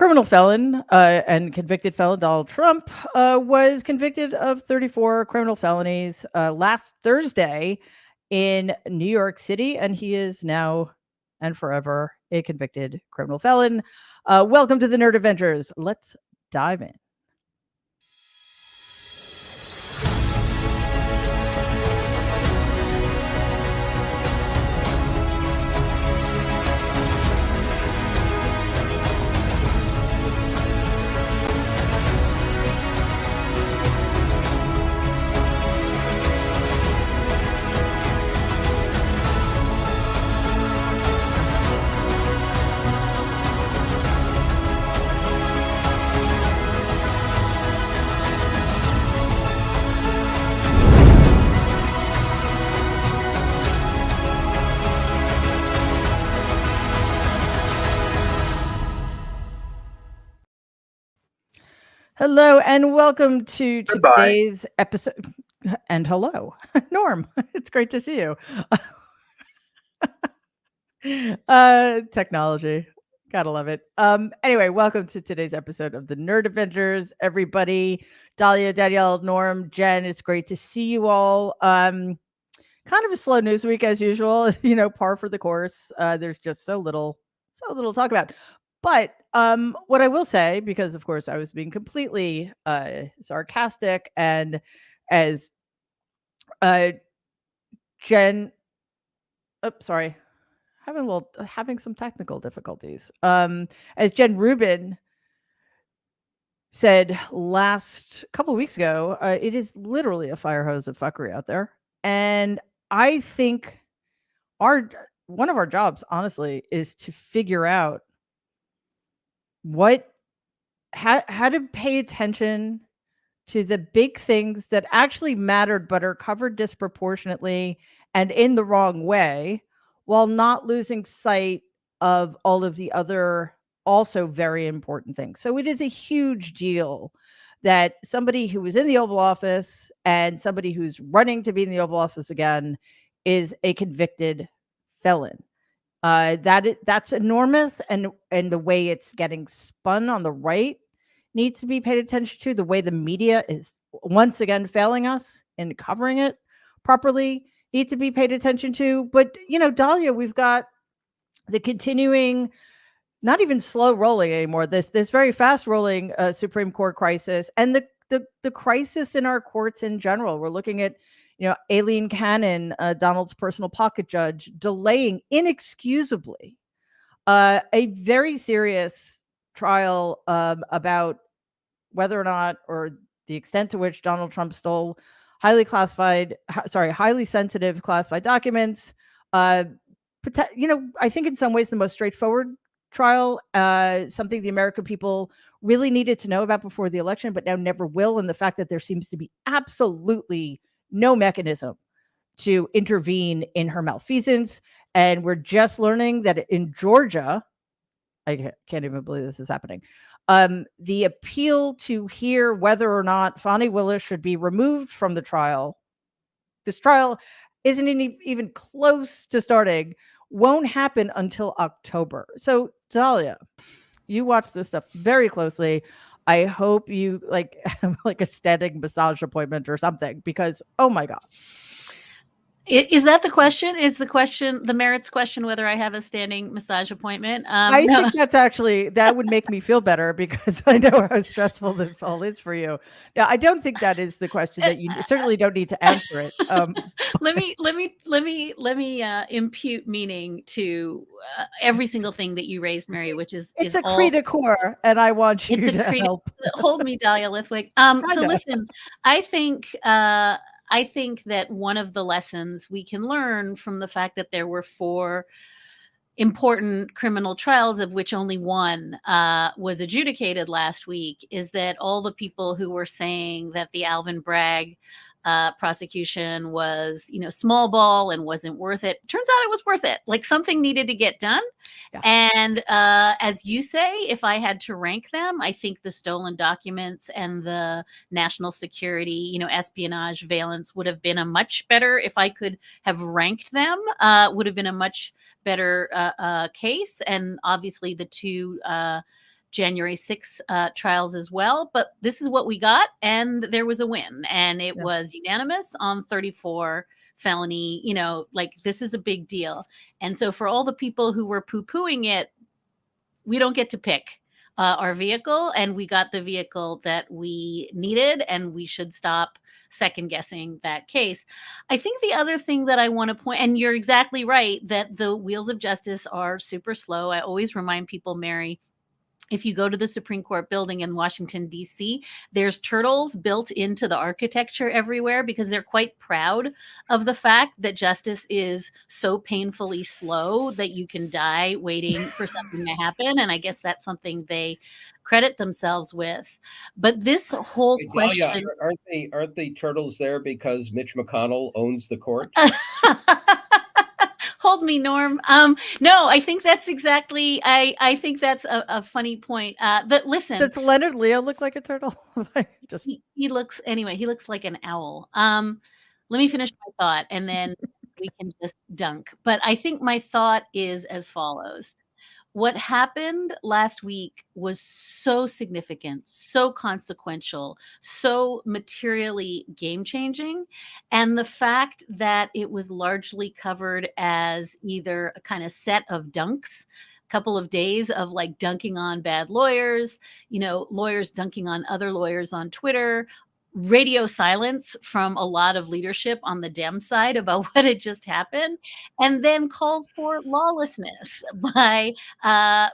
Criminal felon and convicted felon Donald Trump was convicted of 34 criminal felonies last Thursday in New York City, and he is now and forever a convicted criminal felon. Welcome to the Nerd Avengers. Let's dive in. Hello and welcome to today's episode. And hello, Norm. It's great to see you. Technology. Gotta love it. Anyway, welcome to today's episode of the Nerd Avengers, everybody. Dahlia, Danielle, Norm, Jen, it's great to see you all. Kind of a slow news week as usual, par for the course. There's just so little to talk about. But what I will say, because of course I was being completely sarcastic, and as Jen, sorry, having some technical difficulties. As Jen Rubin said last couple of weeks ago, it is literally a fire hose of fuckery out there, and I think one of our jobs, honestly, is to figure out how to pay attention to the big things that actually mattered but are covered disproportionately and in the wrong way, while not losing sight of all of the other also very important things. So it is a huge deal that somebody who was in the Oval Office and somebody who's running to be in the Oval Office again is a convicted felon. That's enormous, and the way it's getting spun on the right needs to be paid attention to. The way the media is once again failing us in covering it properly needs to be paid attention to. But Dahlia, we've got the continuing, not even slow rolling anymore, this very fast rolling Supreme Court crisis, and the crisis in our courts in general. We're looking at Aileen Cannon, Donald's personal pocket judge, delaying inexcusably a very serious trial about whether or not, or the extent to which Donald Trump stole highly sensitive classified documents. I think in some ways the most straightforward trial, something the American people really needed to know about before the election, but now never will. And the fact that there seems to be absolutely no mechanism to intervene in her malfeasance. And we're just learning that in Georgia, I can't even believe this is happening, the appeal to hear whether or not Fani Willis should be removed from the trial, this trial isn't even close to starting, won't happen until October. So Dahlia, you watch this stuff very closely. I hope you have like a standing massage appointment or something, because oh my God. Is that the question? Is the question, the merits question, whether I have a standing massage appointment? I think that would make me feel better, because I know how stressful this all is for you. Now, I don't think that is the question. That you certainly don't need to answer it. Let me impute meaning to every single thing that you raised, Mary, which is a cri de coeur, and I want you to help. Hold me, Dahlia Lithwick. So listen, I think that one of the lessons we can learn from the fact that there were 4 important criminal trials, of which only one was adjudicated last week, is that all the people who were saying that the Alvin Bragg prosecution was, small ball and wasn't worth it, turns out it was worth it. Like, something needed to get done. Yeah. And as you say, if I had to rank them, I think the stolen documents and the national security, espionage valence would have been a much better, if I could have ranked them, would have been a much better case. And obviously the 2 January 6 trials as well. But this is what we got, and there was a win, and it was unanimous on 34 felony. Like, this is a big deal. And so for all the people who were poo-pooing it, we don't get to pick our vehicle, and we got the vehicle that we needed, and we should stop second guessing that case. I think the other thing that I want to point, and you're exactly right, that the wheels of justice are super slow. I always remind people, Mary, if you go to the Supreme Court building in Washington, D.C., there's turtles built into the architecture everywhere because they're quite proud of the fact that justice is so painfully slow that you can die waiting for something to happen. And I guess that's something they credit themselves with. But this whole question... Aren't the turtles there because Mitch McConnell owns the court? Hold me, Norm. No, I think that's exactly. I think that's a funny point. But listen, does Leonard Leo look like a turtle? He looks like an owl. Let me finish my thought, and then we can just dunk. But I think my thought is as follows. What happened last week was so significant, so consequential, so materially game-changing. And the fact that it was largely covered as either a kind of set of dunks, couple of days of like dunking on bad lawyers, lawyers dunking on other lawyers on Twitter, radio silence from a lot of leadership on the Dem side about what had just happened, and then calls for lawlessness by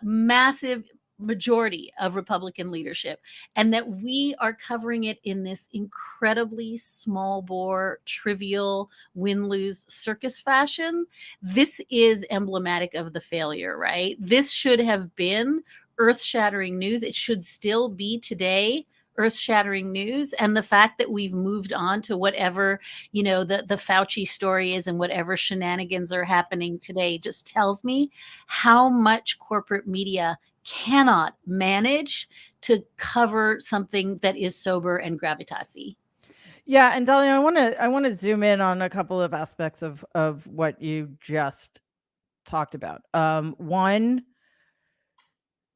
massive majority of Republican leadership, and that we are covering it in this incredibly small bore, trivial win-lose circus fashion. This is emblematic of the failure, right? This should have been earth-shattering news. It should still be today earth-shattering news. And the fact that we've moved on to whatever, the Fauci story is and whatever shenanigans are happening today just tells me how much corporate media cannot manage to cover something that is sober and gravitas-y. Yeah, and Dahlia, I want to zoom in on a couple of aspects of what you just talked about. One,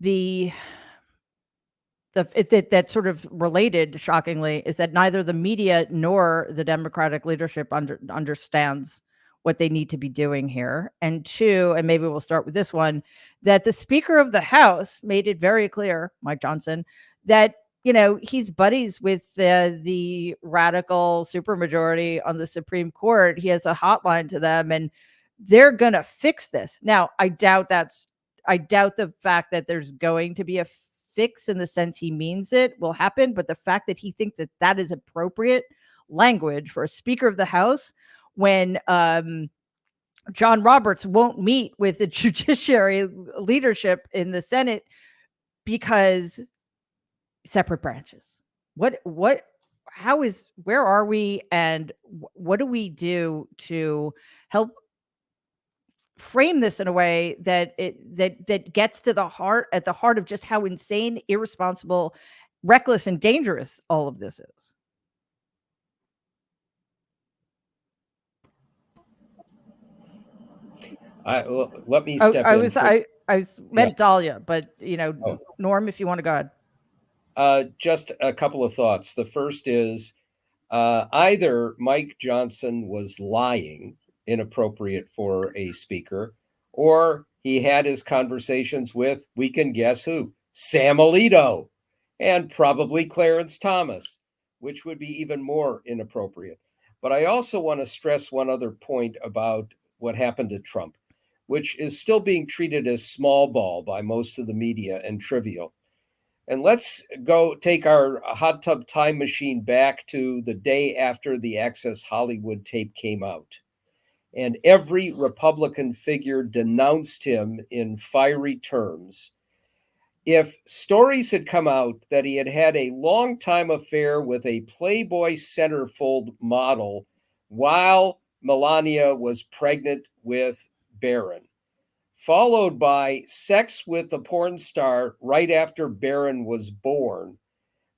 that sort of related, shockingly, is that neither the media nor the Democratic leadership understands what they need to be doing here. And two, and maybe we'll start with this one, that the Speaker of the House made it very clear, Mike Johnson, that he's buddies with the radical supermajority on the Supreme Court. He has a hotline to them, and they're gonna fix this. Now, I doubt the fact that there's going to be a fix in the sense he means it will happen, but the fact that he thinks that is appropriate language for a Speaker of the House when John Roberts won't meet with the judiciary leadership in the Senate because separate branches. Where are we, and what do we do to help frame this in a way that gets to the heart of just how insane, irresponsible, reckless, and dangerous all of this is? Let me step in. I meant Dahlia, but Norm, if you want to go ahead. Just a couple of thoughts. The first is either Mike Johnson was lying, inappropriate for a speaker, or he had his conversations with, we can guess who, Sam Alito, and probably Clarence Thomas, which would be even more inappropriate. But I also want to stress one other point about what happened to Trump, which is still being treated as small ball by most of the media and trivial. And let's go take our hot tub time machine back to the day after the Access Hollywood tape came out. And every Republican figure denounced him in fiery terms. If stories had come out that he had had a long-time affair with a Playboy centerfold model while Melania was pregnant with Barron, followed by sex with the porn star right after Barron was born,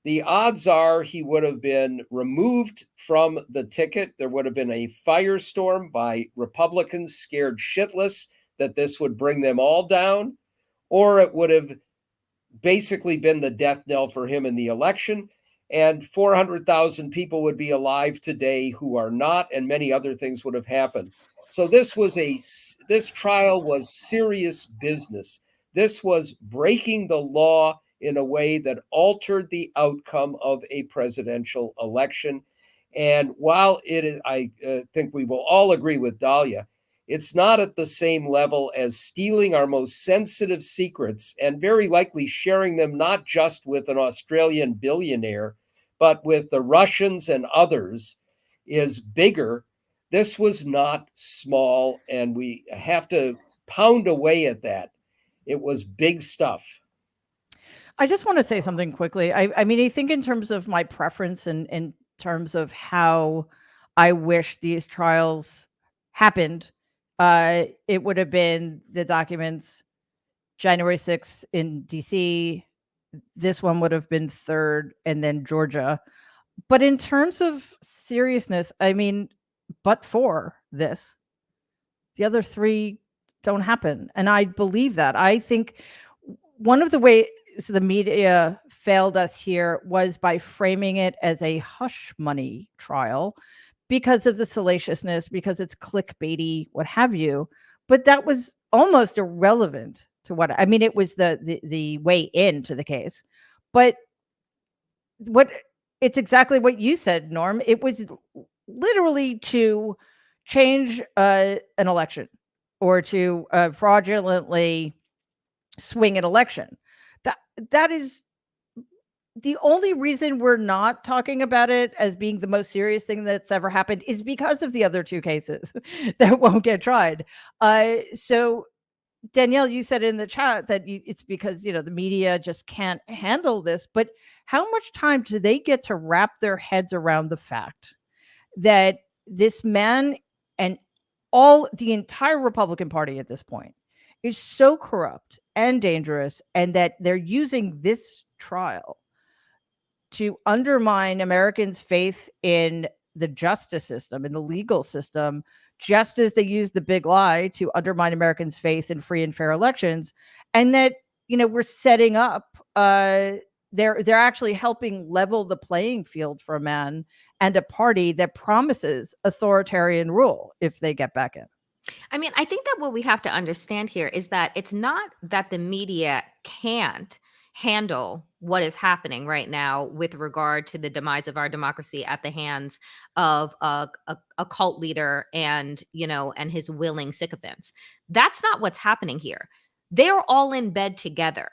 the odds are he would have been removed from the ticket. There would have been a firestorm by Republicans scared shitless that this would bring them all down, or it would have basically been the death knell for him in the election. And 400,000 people would be alive today who are not, and many other things would have happened. So this trial was serious business. This was breaking the law in a way that altered the outcome of a presidential election. And while it is, I think we will all agree with Dahlia, it's not at the same level as stealing our most sensitive secrets and very likely sharing them not just with an Australian billionaire, but with the Russians and others is bigger. This was not small, and we have to pound away at that. It was big stuff. I just want to say something quickly. I mean, I think in terms of my preference and in terms of how I wish these trials happened, it would have been the documents January 6th in DC. This one would have been 3rd, and then Georgia. But in terms of seriousness, I mean, but for this, the other 3 don't happen. And I believe that. I think one of the ways the media failed us here was by framing it as a hush money trial because of the salaciousness, because it's clickbaity, what have you. But that was almost irrelevant to what I mean. It was the way into the case, but it's exactly what you said, Norm. It was literally to change an election or to fraudulently swing an election. That is the only reason we're not talking about it as being the most serious thing that's ever happened is because of the other 2 cases that won't get tried. So Danielle, you said in the chat that it's because, the media just can't handle this. But how much time do they get to wrap their heads around the fact that this man and the entire Republican Party at this point is so corrupt and dangerous, and that they're using this trial to undermine Americans' faith in the justice system, in the legal system, just as they use the big lie to undermine Americans' faith in free and fair elections, and that we're setting up. They're actually helping level the playing field for a man and a party that promises authoritarian rule if they get back in. I mean, I think that what we have to understand here is that it's not that the media can't handle what is happening right now with regard to the demise of our democracy at the hands of a cult leader and his willing sycophants. That's not what's happening here. They're all in bed together.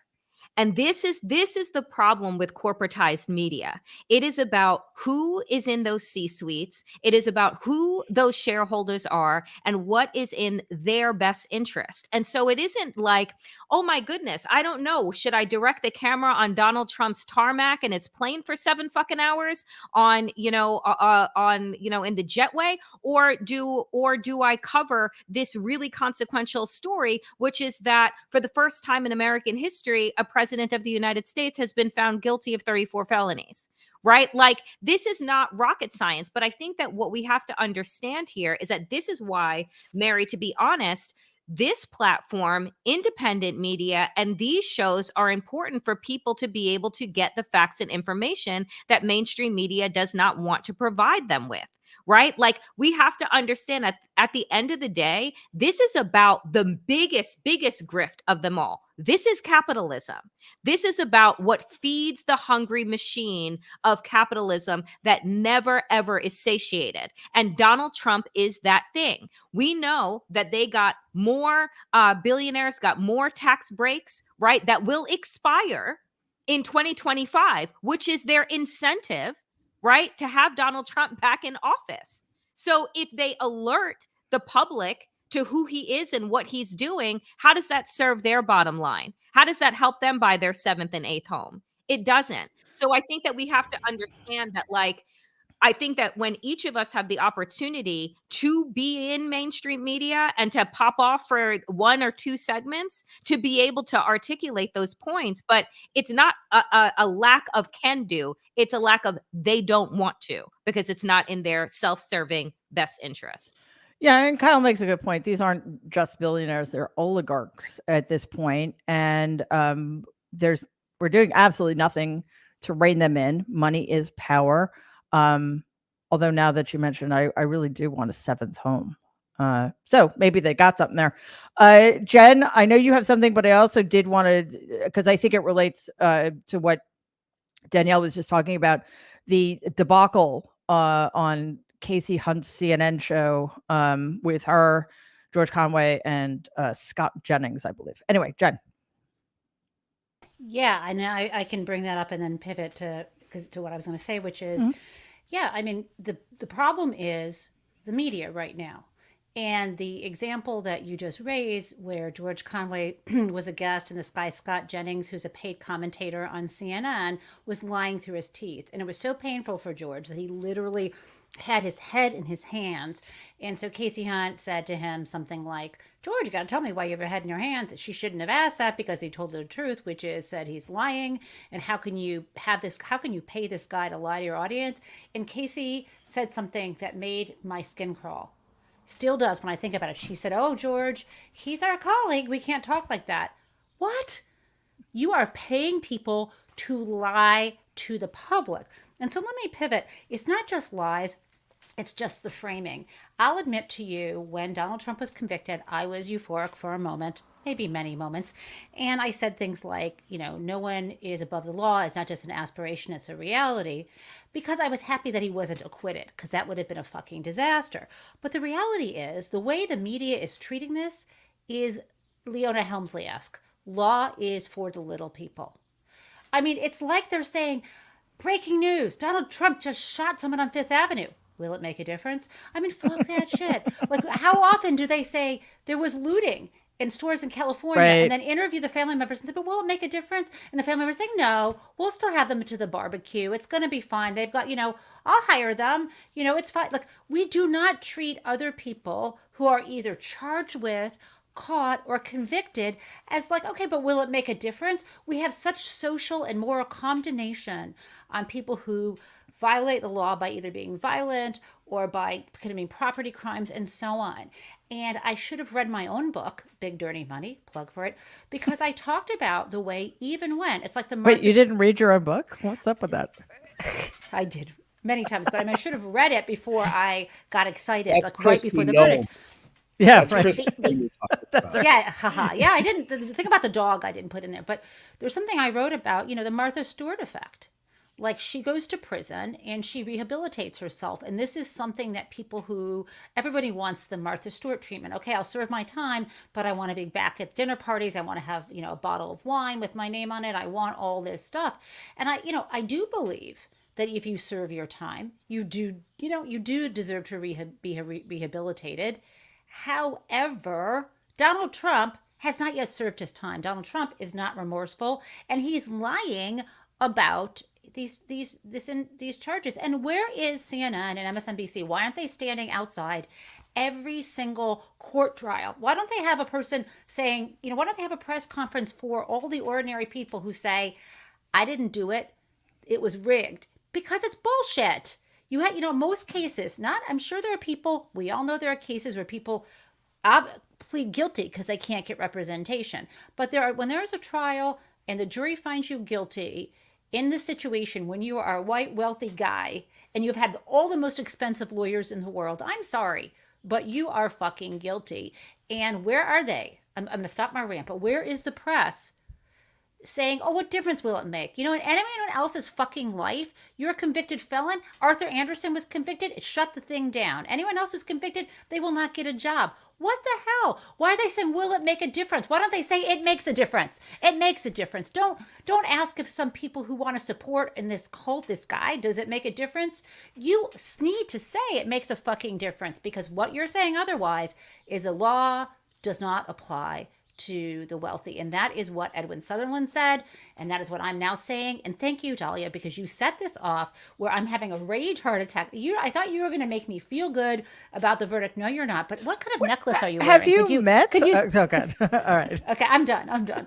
And this is the problem with corporatized media. It is about who is in those C-suites. It is about who those shareholders are and what is in their best interest. And so it isn't like, oh my goodness, I don't know. Should I direct the camera on Donald Trump's tarmac and his plane for 7 fucking hours in the jetway, or do I cover this really consequential story, which is that for the first time in American history, a president of the United States has been found guilty of 34 felonies. Right? Like, this is not rocket science, but I think that what we have to understand here is that this is why, Mary, to be honest, this platform, independent media, and these shows are important for people to be able to get the facts and information that mainstream media does not want to provide them with. Right? Like, we have to understand that at the end of the day, this is about the biggest grift of them all. This is capitalism. This is about what feeds the hungry machine of capitalism that never, ever is satiated. And Donald Trump is that thing. We know that they got more billionaires, got more tax breaks, right, that will expire in 2025, which is their incentive, right, to have Donald Trump back in office. So if they alert the public to who he is and what he's doing, how does that serve their bottom line? How does that help them buy their 7th and 8th home? It doesn't. So I think that we have to understand that, like, I think that when each of us have the opportunity to be in mainstream media and to pop off for 1 or 2 segments, to be able to articulate those points, but it's not a lack of can do. It's a lack of they don't want to, because it's not in their self-serving best interest. Yeah, and Kyle makes a good point. These aren't just billionaires; they're oligarchs at this point, and there's we're doing absolutely nothing to rein them in. Money is power. Although now that you mentioned, I really do want a seventh home. So maybe they got something there. Jen, I know you have something, but I also did want to, because I think it relates to what Danielle was just talking about, the debacle on Casey Hunt's CNN show with her, George Conway, and Scott Jennings, I believe. Anyway, Jen. Yeah, and I can bring that up and then pivot to what I was going to say, which is, yeah, I mean the problem is the media right now. And the example that you just raised, where George Conway was a guest and this guy, Scott Jennings, who's a paid commentator on CNN, was lying through his teeth. And it was so painful for George that he literally had his head in his hands. And so Casey Hunt said to him something like, George, you got to tell me why you have your head in your hands. She shouldn't have asked that because he told her the truth, which is said he's lying. And how can you have this? How can you pay this guy to lie to your audience? And Casey said something that made my skin crawl. Still does when I think about it. She said, oh, George, he's our colleague. We can't talk like that. What? You are paying people to lie to the public. And so let me pivot. It's not just lies. It's just the framing. I'll admit to you, when Donald Trump was convicted, I was euphoric for a moment, maybe many moments. And I said things like, no one is above the law. It's not just an aspiration, it's a reality. Because I was happy that he wasn't acquitted, because that would have been a fucking disaster. But the reality is, the way the media is treating this is Leona Helmsley-esque. Law is for the little people. I mean, it's like they're saying, breaking news, Donald Trump just shot someone on Fifth Avenue. Will it make a difference? I mean, fuck that shit. Like, how often do they say there was looting in stores in California, Right. and then interview the family members and say, but will it make a difference? And the family members say, no, we'll still have them to the barbecue. It's going to be fine. They've got, I'll hire them. It's fine. Like, we do not treat other people who are either charged with, caught, or convicted as like, okay, but will it make a difference? We have such social and moral condemnation on people who violate the law by either being violent or by committing property crimes and so on. And I should have read my own book, Big Dirty Money, plug for it, because I talked about the way, even when it's like the Wait, you didn't read your own book? What's up with that? I did many times, but I mean, I should have read it before I got excited, That's like right Christy before the Nolan. verdict. Yeah, That's right. Christy Nolan you're talking about. Yeah, haha. Yeah, I didn't. The thing about the dog, I didn't put in there, but there's something I wrote about, the Martha Stewart effect. Like, she goes to prison and she rehabilitates herself. And this is something that everybody wants the Martha Stewart treatment. Okay, I'll serve my time, but I want to be back at dinner parties. I want to have, a bottle of wine with my name on it. I want all this stuff. And I do believe that if you serve your time, you do deserve to be rehabilitated. However, Donald Trump has not yet served his time. Donald Trump is not remorseful, and he's lying about these charges. And where is CNN and MSNBC? Why aren't they standing outside every single court trial? Why don't they have a person saying, why don't they have a press conference for all the ordinary people who say, I didn't do it, it was rigged? Because it's bullshit. You had, most cases, I'm sure there are people, we all know there are cases where people plead guilty because they can't get representation. But when there is a trial and the jury finds you guilty, in this situation, when you are a white, wealthy guy and you've had all the most expensive lawyers in the world, I'm sorry, but you are fucking guilty. And where are they? I'm going to stop my rant, but where is the press saying, oh, what difference will it make? In anyone else's fucking life, you're a convicted felon. Arthur Anderson was convicted. It shut the thing down. Anyone else who's convicted, they will not get a job. What the hell? Why are they saying, will it make a difference? Why don't they say it makes a difference? It makes a difference. Don't ask if some people who want to support in this cult, this guy, does it make a difference? You need to say it makes a fucking difference, because what you're saying otherwise is a law does not apply to the wealthy. And that is what Edwin Sutherland said. And that is what I'm now saying. And thank you, Dahlia, because you set this off where I'm having a rage heart attack. I thought you were going to make me feel good about the verdict. No, you're not. But what kind of necklace are you wearing? Have you met? Could you? Oh, good. All right. Okay, I'm done.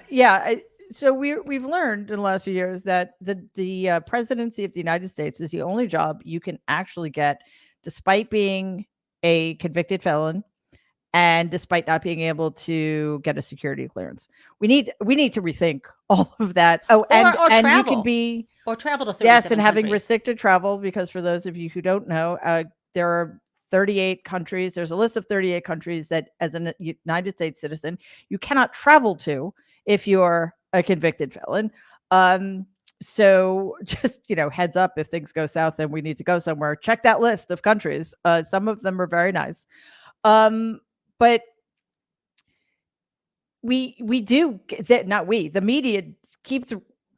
Yeah. So we've learned in the last few years that the presidency of the United States is the only job you can actually get, despite being a convicted felon and despite not being able to get a security clearance. We need to rethink all of that. Oh, Or and travel. you can be Or travel to 37 yes, and having countries. restricted travel, because for those of you who don't know, there are 38 countries. There's a list of 38 countries that, as a United States citizen, you cannot travel to if you're a convicted felon. So just, heads up, if things go south and we need to go somewhere, check that list of countries. Some of them are very nice. But we do that. Not we, the media keeps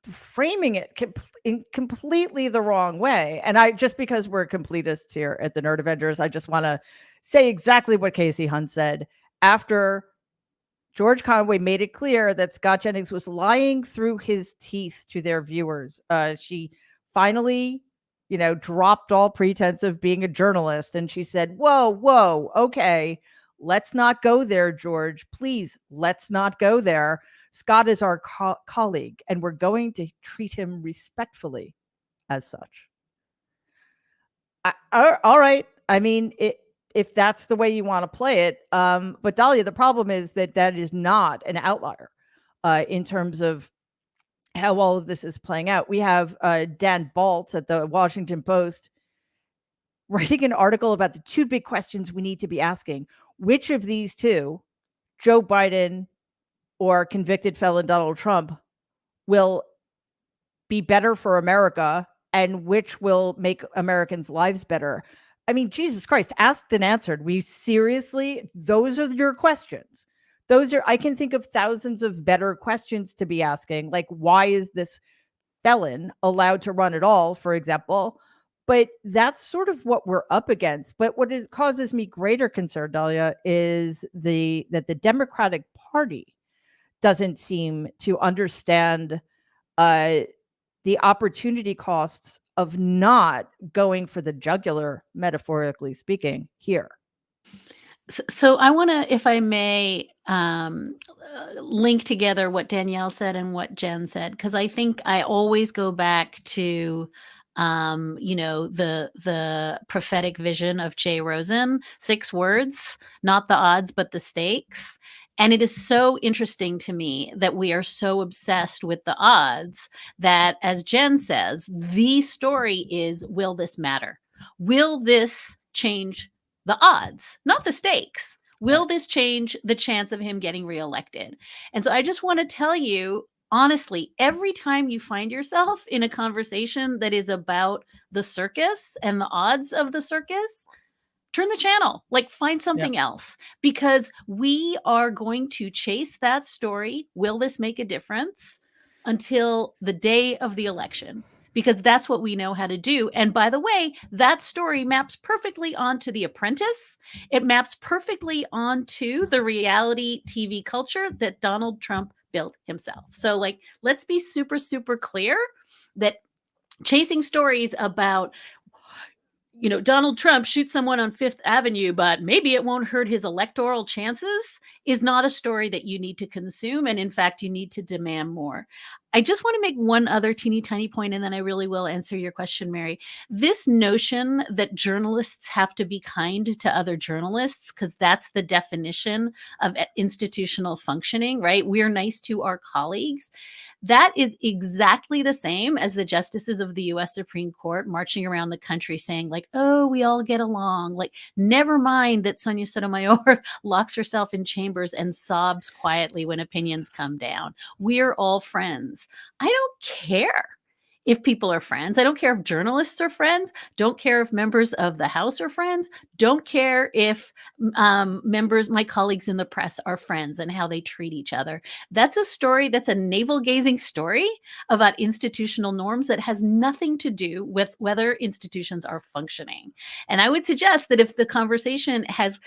framing it in completely the wrong way. And just because we're completists here at the Nerd Avengers, I just want to say exactly what Casey Hunt said after George Conway made it clear that Scott Jennings was lying through his teeth to their viewers. She finally, dropped all pretense of being a journalist. And she said, whoa, okay, let's not go there, George. Please, let's not go there. Scott is our colleague, and we're going to treat him respectfully as such. All right. I mean, if that's the way you want to play it. But Dahlia, the problem is that is not an outlier in terms of how all of this is playing out. We have Dan Baltz at the Washington Post writing an article about the two big questions we need to be asking. Which of these two, Joe Biden or convicted felon Donald Trump, will be better for America, and which will make Americans' lives better? I mean, Jesus Christ, asked and answered. Those are your questions. I can think of thousands of better questions to be asking. Like, why is this felon allowed to run at all, for example? But that's sort of what we're up against. But what causes me greater concern, Dahlia, is that the Democratic Party doesn't seem to understand the opportunity costs of not going for the jugular, metaphorically speaking, here. So I want to, if I may, link together what Danielle said and what Jen said, because I think I always go back to the prophetic vision of Jay Rosen, 6 words, not the odds, but the stakes. And it is so interesting to me that we are so obsessed with the odds that, as Jen says, the story is, will this matter? Will this change the odds, not the stakes? Will this change the chance of him getting reelected? And so I just want to tell you, honestly, every time you find yourself in a conversation that is about the circus and the odds of the circus, turn the channel, find something else, because we are going to chase that story. Will this make a difference? Until the day of the election, because that's what we know how to do. And by the way, that story maps perfectly onto The Apprentice. It maps perfectly onto the reality TV culture that Donald Trump built himself. So let's be super, super clear that chasing stories about, Donald Trump shoots someone on Fifth Avenue, but maybe it won't hurt his electoral chances, is not a story that you need to consume. And in fact, you need to demand more. I just want to make one other teeny tiny point, and then I really will answer your question, Mary. This notion that journalists have to be kind to other journalists, because that's the definition of institutional functioning, right? We're nice to our colleagues. That is exactly the same as the justices of the U.S. Supreme Court marching around the country saying, oh, we all get along. Never mind that Sonia Sotomayor locks herself in chambers and sobs quietly when opinions come down. We're all friends. I don't care if people are friends. I don't care if journalists are friends. Don't care if members of the House are friends. Don't care if my colleagues in the press are friends and how they treat each other. That's a story, that's a navel-gazing story about institutional norms that has nothing to do with whether institutions are functioning. And I would suggest that if the conversation has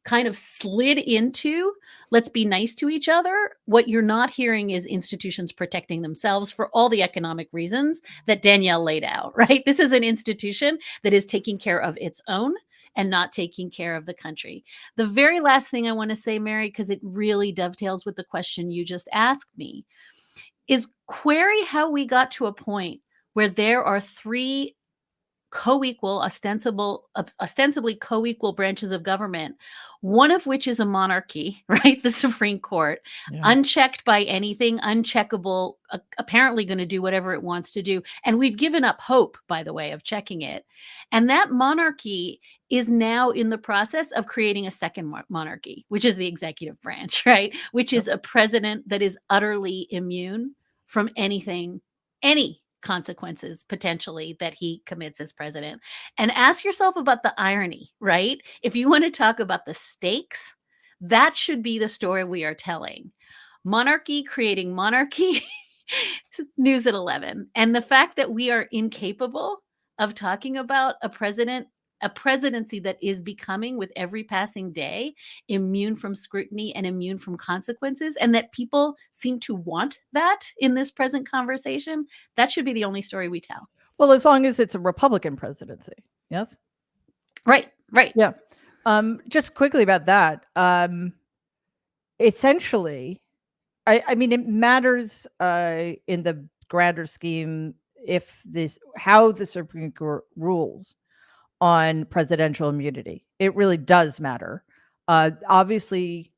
kind of slid into, let's be nice to each other, what you're not hearing is institutions protecting themselves for all the economic reasons that Danielle laid out, right? This is an institution that is taking care of its own and not taking care of the country. The very last thing I want to say, Mary, because it really dovetails with the question you just asked me, is query how we got to a point where there are 3 ostensibly co-equal branches of government, one of which is a monarchy, right? The Supreme Court, unchecked by anything, uncheckable, apparently going to do whatever it wants to do. And we've given up hope, by the way, of checking it. And that monarchy is now in the process of creating a second monarchy, which is the executive branch, right? Which is a president that is utterly immune from anything, any consequences potentially that he commits as president. And ask yourself about the irony, right? If you want to talk about the stakes, that should be the story we are telling. Monarchy creating monarchy, news at 11. And the fact that we are incapable of talking about a presidency that is becoming, with every passing day, immune from scrutiny and immune from consequences, and that people seem to want that in this present conversation, that should be the only story we tell. Well, as long as it's a Republican presidency. Yes? Right. Yeah. Just quickly about that. Essentially, I mean, it matters in the grander scheme how the Supreme Court rules on presidential immunity. It really does matter. Obviously,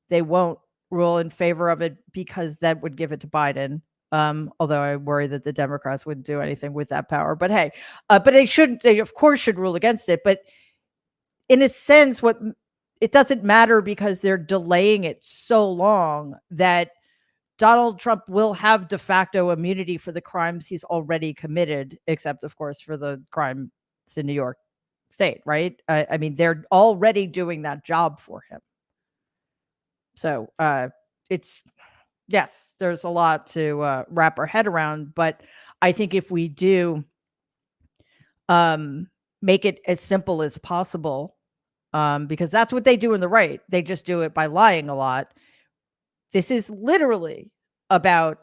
they won't rule in favor of it because that would give it to Biden. Although I worry that the Democrats wouldn't do anything with that power. But hey, but they of course should rule against it. But in a sense, it doesn't matter because they're delaying it so long that Donald Trump will have de facto immunity for the crimes he's already committed, except of course for the crimes in New York State, right? I mean, they're already doing that job for him. So yes, there's a lot to wrap our head around, but I think if we do make it as simple as possible, because that's what they do in the right. They just do it by lying a lot. This is literally about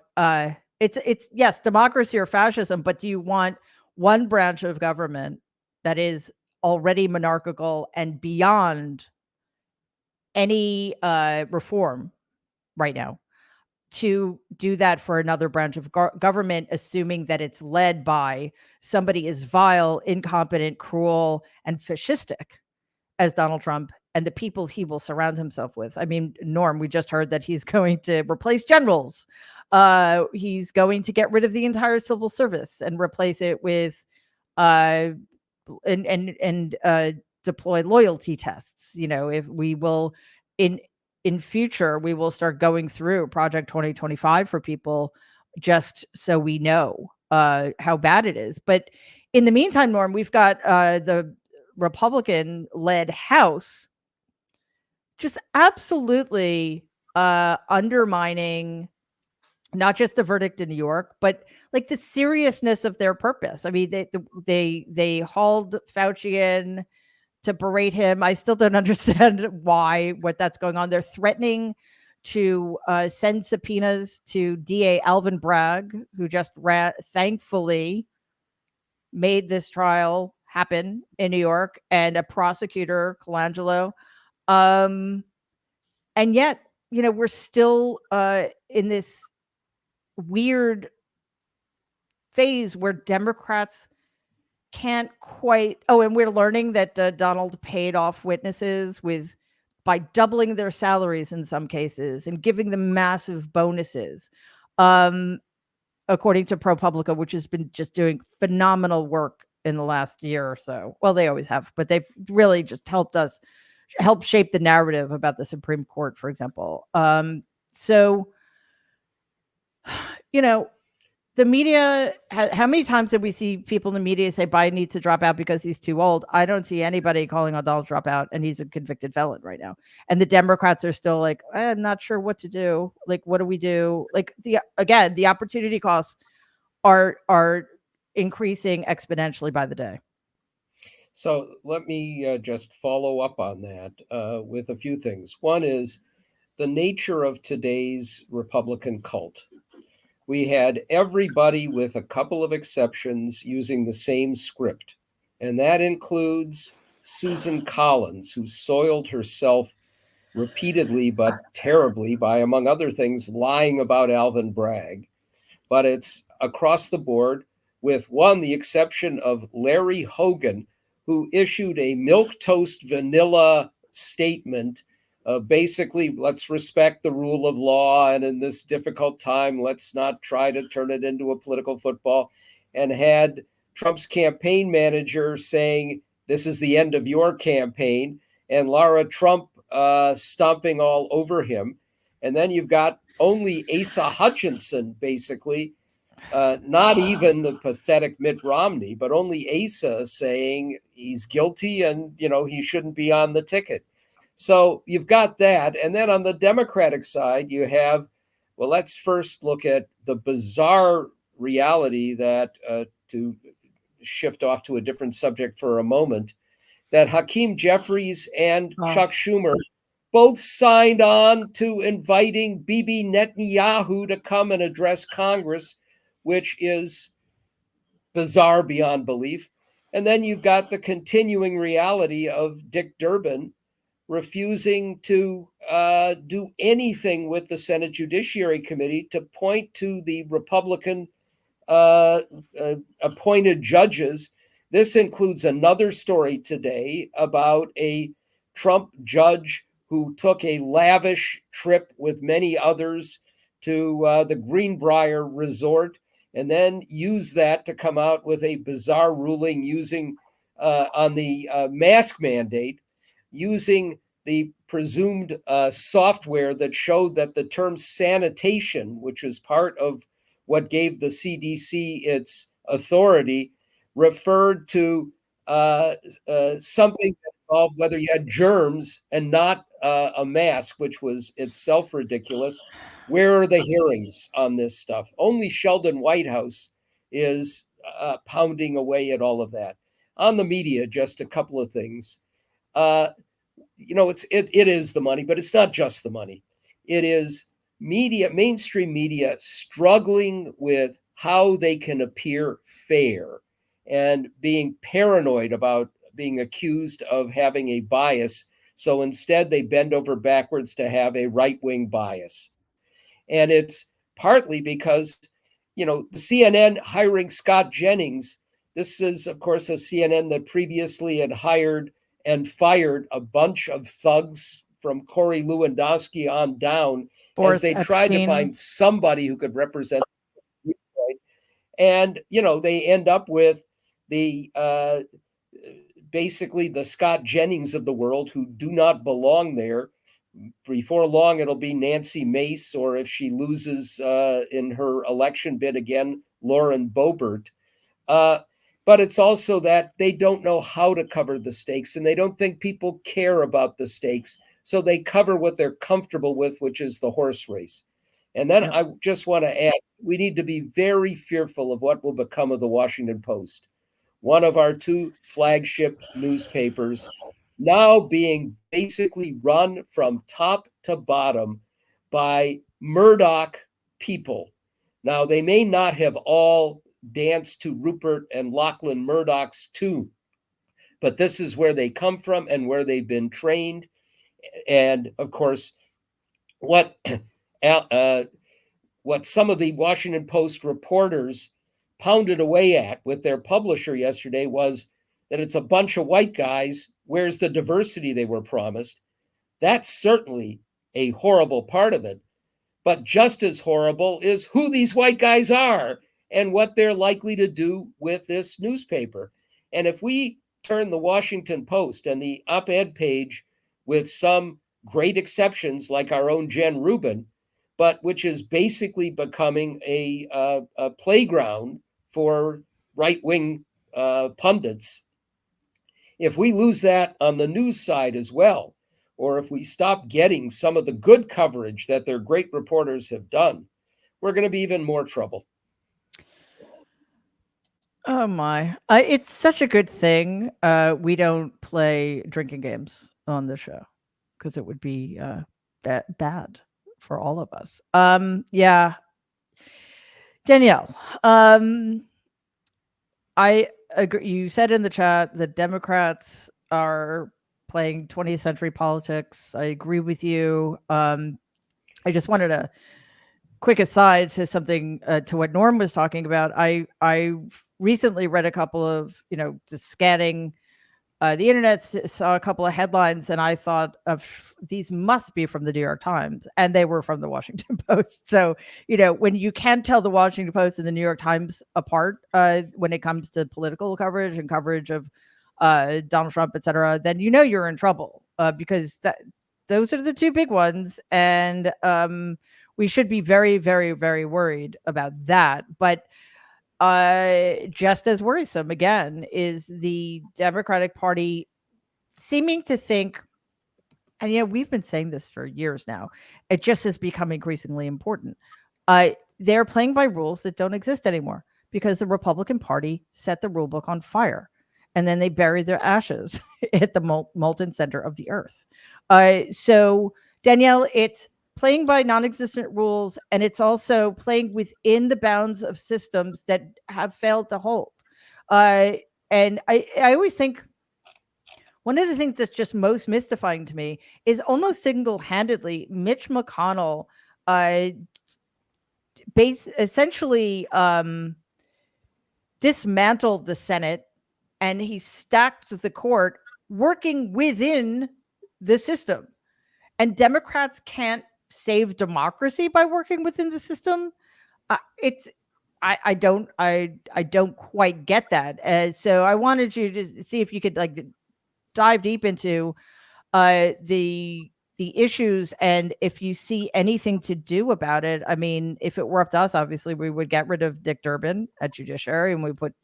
it's yes, democracy or fascism, but do you want one branch of government that is already monarchical and beyond any reform right now to do that for another branch of government, assuming that it's led by somebody as vile, incompetent, cruel, and fascistic as Donald Trump and the people he will surround himself with. I mean, Norm, we just heard that he's going to replace generals. He's going to get rid of the entire civil service and replace it with deploy loyalty tests. You know, if we will in future, we will start going through Project 2025 for people just so we know how bad it is. But in the meantime, Norm, we've got the Republican-led House just absolutely undermining not just the verdict in New York, but like the seriousness of their purpose. I mean, they hauled Fauci in to berate him. I still don't understand what that's going on. They're threatening to send subpoenas to DA Alvin Bragg, who just thankfully made this trial happen in New York, and a prosecutor, Colangelo. And yet, you know, we're still in this weird phase where Democrats can't quite. Oh, and we're learning that Donald paid off witnesses by doubling their salaries in some cases and giving them massive bonuses. According to ProPublica, which has been just doing phenomenal work in the last year or so. Well, they always have, but they've really just helped shape the narrative about the Supreme Court, for example. So, you know, the media, how many times did we see people in the media say Biden needs to drop out because he's too old? I don't see anybody calling on Donald drop out, and he's a convicted felon right now. And the Democrats are still like, I'm not sure what to do. Like, what do we do? Like, the opportunity costs are increasing exponentially by the day. So let me just follow up on that with a few things. One is the nature of today's Republican cult. We had everybody, with a couple of exceptions, using the same script. And that includes Susan Collins, who soiled herself repeatedly but terribly by, among other things, lying about Alvin Bragg. But it's across the board with one, the exception of Larry Hogan, who issued a milquetoast vanilla statement. Basically, let's respect the rule of law, and in this difficult time, let's not try to turn it into a political football, and had Trump's campaign manager saying, this is the end of your campaign, and Lara Trump stomping all over him. And then you've got only Asa Hutchinson, basically, not even the pathetic Mitt Romney, but only Asa saying he's guilty and, he shouldn't be on the ticket. So you've got that. And then on the Democratic side, you have, well, let's first look at the bizarre reality that, to shift off to a different subject for a moment, that Hakeem Jeffries and Chuck Schumer both signed on to inviting Bibi Netanyahu to come and address Congress, which is bizarre beyond belief. And then you've got the continuing reality of Dick Durbin refusing to do anything with the Senate Judiciary Committee to point to the Republican appointed judges. This includes another story today about a Trump judge who took a lavish trip with many others to the Greenbrier Resort and then used that to come out with a bizarre ruling using on the mask mandate, using the presumed software that showed that the term sanitation, which is part of what gave the CDC its authority, referred to something that involved whether you had germs and not a mask, which was itself ridiculous. Where are the hearings on this stuff? Only Sheldon Whitehouse is pounding away at all of that. On the media, just a couple of things. It is the money, but it's not just the money. It is media, mainstream media, struggling with how they can appear fair and being paranoid about being accused of having a bias. So instead, they bend over backwards to have a right-wing bias. And it's partly because, CNN hiring Scott Jennings. This is, of course, a CNN that previously had hired and fired a bunch of thugs from Corey Lewandowski on down as they tried to find somebody who could represent the viewpoint. And, they end up with the basically the Scott Jennings of the world who do not belong there. Before long, it'll be Nancy Mace, or if she loses in her election bid again, Lauren Boebert. But it's also that they don't know how to cover the stakes, and they don't think people care about the stakes. So they cover what they're comfortable with, which is the horse race. And then I just want to add, we need to be very fearful of what will become of the Washington Post, one of our two flagship newspapers, now being basically run from top to bottom by Murdoch people. Now, they may not have all danced to Rupert and Lachlan Murdoch's tune, but this is where they come from and where they've been trained. And of course, what some of the Washington Post reporters pounded away at with their publisher yesterday was that it's a bunch of white guys. Where's the diversity they were promised? That's certainly a horrible part of it. But just as horrible is who these white guys are and what they're likely to do with this newspaper. And if we turn the Washington Post and the op-ed page, with some great exceptions like our own Jen Rubin, but which is basically becoming a playground for right-wing pundits, if we lose that on the news side as well, or if we stop getting some of the good coverage that their great reporters have done, we're going to be even more trouble. Oh my. It's such a good thing we don't play drinking games on the show, because it would be bad for all of us. Yeah. Danielle, I agree. You said in the chat that Democrats are playing 20th century politics. I agree with you. I just wanted a quick aside to something to what Norm was talking about. I recently read a couple of, just scanning the internet, saw a couple of headlines, and I thought of these must be from the New York Times, and they were from the Washington Post. So, when you can't tell the Washington Post and the New York Times apart when it comes to political coverage and coverage of Donald Trump, et cetera, then you're in trouble because those are the two big ones. And we should be very, very, very worried about that. But just as worrisome, again, is the Democratic Party seeming to think, and we've been saying this for years now, it just has become increasingly important. They're playing by rules that don't exist anymore because the Republican Party set the rule book on fire, and then they buried their ashes at the molten center of the earth. So, Danielle, it's playing by non-existent rules, and it's also playing within the bounds of systems that have failed to hold. And I always think one of the things that's just most mystifying to me is almost single-handedly Mitch McConnell essentially dismantled the Senate, and he stacked the court working within the system. And Democrats can't save democracy by working within the system. I don't quite get that. So I wanted you to see if you could dive deep into the issues, and if you see anything to do about it. I mean, if it were up to us, obviously we would get rid of Dick Durbin at Judiciary, and we put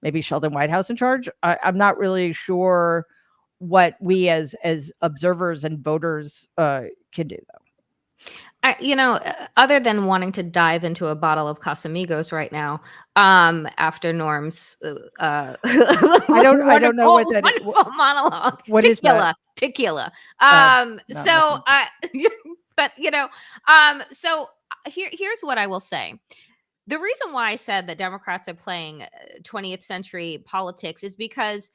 maybe Sheldon Whitehouse in charge. I'm not really sure what we as observers and voters can do, though. Other than wanting to dive into a bottle of Casamigos right now, after Norm's I don't know what that is. Wonderful monologue. What is that? Tequila. So Here's what I will say. The reason why I said that Democrats are playing 20th century politics is because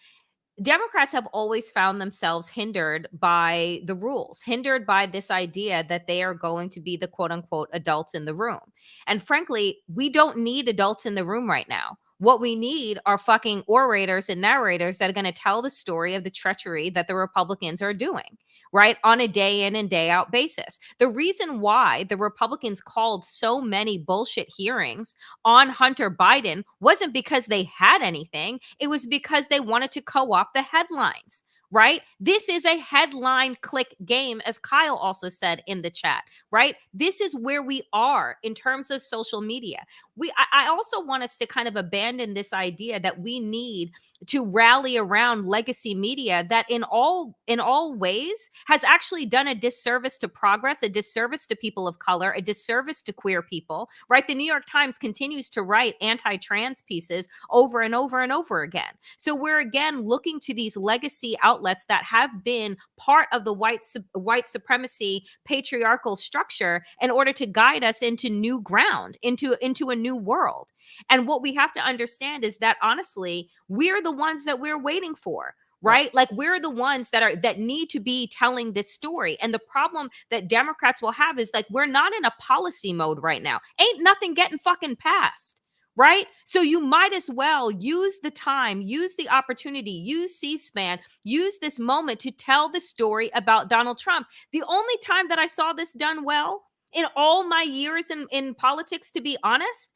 Democrats have always found themselves hindered by the rules, hindered by this idea that they are going to be the quote unquote adults in the room. And frankly, we don't need adults in the room right now. What we need are fucking orators and narrators that are going to tell the story of the treachery that the Republicans are doing, right? On a day in and day out basis. The reason why the Republicans called so many bullshit hearings on Hunter Biden wasn't because they had anything. It was because they wanted to co-opt the headlines, right? This is a headline click game, as Kyle also said in the chat, right? This is where we are in terms of social media. I also want us to kind of abandon this idea that we need to rally around legacy media that in all ways has actually done a disservice to progress, a disservice to people of color, a disservice to queer people, right? The New York Times continues to write anti-trans pieces over and over and over again. So we're again looking to these legacy outlets that have been part of the white supremacy patriarchal structure in order to guide us into new ground, into a new world. And what we have to understand is that honestly, we're the ones that we're waiting for, right? Like we're the ones that need to be telling this story. And the problem that Democrats will have is like, we're not in a policy mode right now. Ain't nothing getting fucking passed. Right? So you might as well use the time, use the opportunity, use C-SPAN, use this moment to tell the story about Donald Trump. The only time that I saw this done well in all my years in politics, to be honest,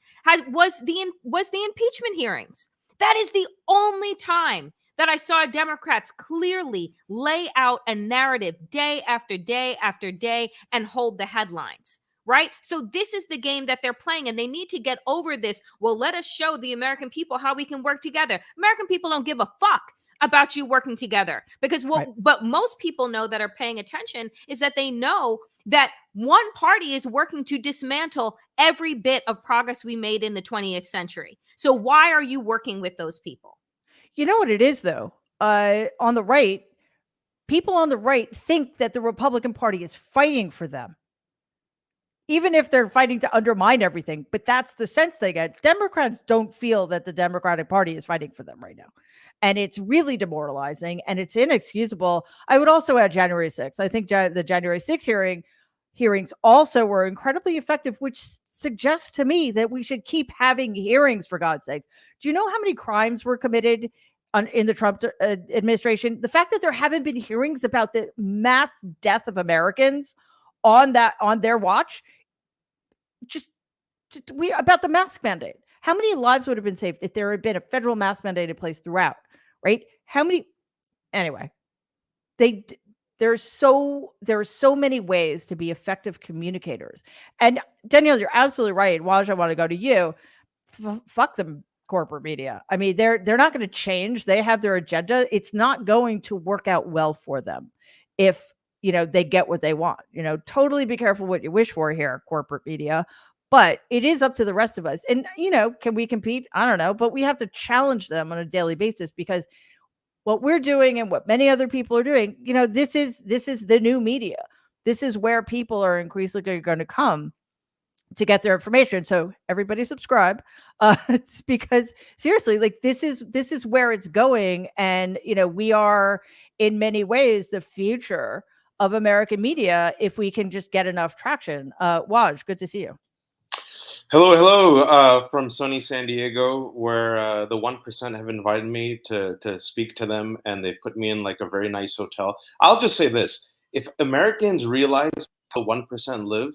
was the impeachment hearings. That is the only time that I saw Democrats clearly lay out a narrative day after day after day and hold the headlines. Right? So this is the game that they're playing, and they need to get over this. Well, let us show the American people how we can work together. American people don't give a fuck about you working together, because what most people know that are paying attention is that they know that one party is working to dismantle every bit of progress we made in the 20th century. So why are you working with those people? You know what it is, though? On the right, people on the right think that the Republican Party is fighting for them, even if they're fighting to undermine everything. But that's the sense they get. Democrats don't feel that the Democratic Party is fighting for them right now. And it's really demoralizing, and it's inexcusable. I would also add January 6th. I think the January 6th hearings also were incredibly effective, which suggests to me that we should keep having hearings, for God's sakes. Do you know how many crimes were committed in the Trump administration? The fact that there haven't been hearings about the mass death of Americans on their watch, just about the mask mandate. How many lives would have been saved if there had been a federal mask mandate in place throughout, right? Anyway, there are so many ways to be effective communicators. And Danielle, you're absolutely right. Waj, I want to go to you. Fuck them corporate media. I mean, they're not going to change. They have their agenda. It's not going to work out well for them if they get what they want. Totally be careful what you wish for here, corporate media. But it is up to the rest of us. And can we compete? I don't know, but we have to challenge them on a daily basis, because what we're doing and what many other people are doing, this is the new media. This is where people are increasingly going to come to get their information. So everybody subscribe. It's because seriously, like this is where it's going. And, we are in many ways the future of American media if we can just get enough traction. Waj, good to see you. Hello, from sunny San Diego, where the 1% have invited me to speak to them, and they put me in like a very nice hotel. I'll just say this: if Americans realize how 1% live,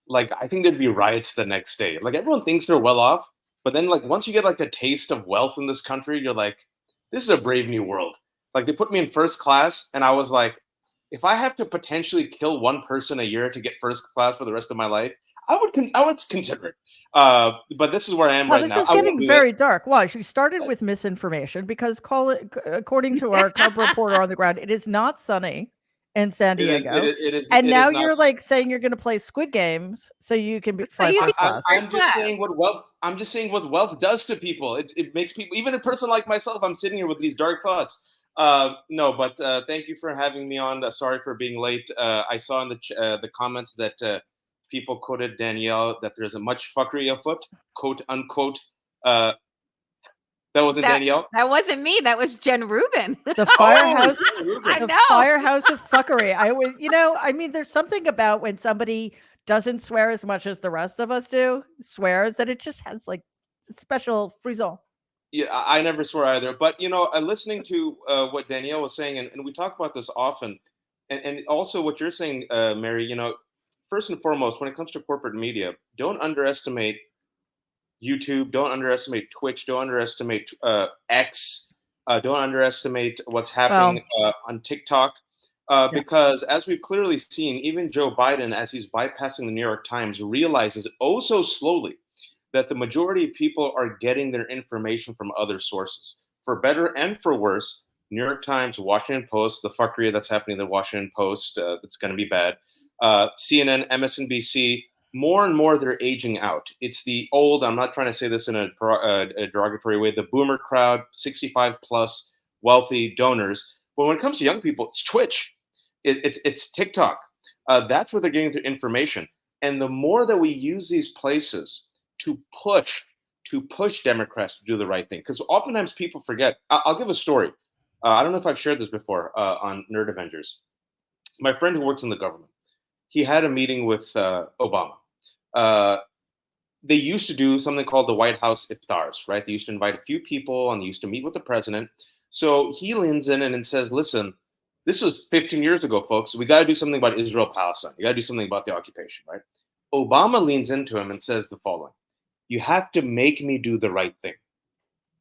like I think there'd be riots the next day. Like everyone thinks they're well off, but then like once you get like a taste of wealth in this country, you're like, this is a brave new world. Like they put me in first class, and I was like, if I have to potentially kill one person a year to get first class for the rest of my life, I would consider it. But this is where I am right now. This is getting very dark. Waj, you started with misinformation because according to our cub reporter on the ground, it is not sunny in San Diego. It is, and now you're like saying you're going to play Squid Games so you can be first class. I'm just saying what wealth does to people. It makes people, even a person like myself, I'm sitting here with these dark thoughts. No, but thank you for having me on. Sorry for being late. I saw in the comments that people quoted Danielle that there's a much fuckery afoot, quote unquote. That wasn't Danielle. That wasn't me. That was Jen Rubin. The firehouse. Firehouse of fuckery. I always, I mean, there's something about when somebody doesn't swear as much as the rest of us do, swears, that it just has like special frisson. Yeah, I never swear either. But, listening to what Danielle was saying, and we talk about this often, and also what you're saying, Mary, first and foremost, when it comes to corporate media, don't underestimate YouTube, don't underestimate Twitch, don't underestimate X, don't underestimate what's happening on TikTok. Because as we've clearly seen, even Joe Biden, as he's bypassing the New York Times, realizes oh so slowly that the majority of people are getting their information from other sources. For better and for worse, New York Times, Washington Post, the fuckery that's happening in the Washington Post, that's going to be bad. CNN, MSNBC, more and more they're aging out. It's the old, I'm not trying to say this in a derogatory way, the boomer crowd, 65 plus, wealthy donors. But when it comes to young people, it's Twitch, it's TikTok. That's where they're getting their information. And the more that we use these places to push Democrats to do the right thing, because oftentimes people forget. I'll give a story. I don't know if I've shared this before on Nerd Avengers. My friend who works in the government, he had a meeting with Obama. They used to do something called the White House iftars, right? They used to invite a few people and they used to meet with the president. So he leans in and says, listen, this was 15 years ago, folks. We got to do something about Israel-Palestine. We got to do something about the occupation, right? Obama leans into him and says the following: you have to make me do the right thing.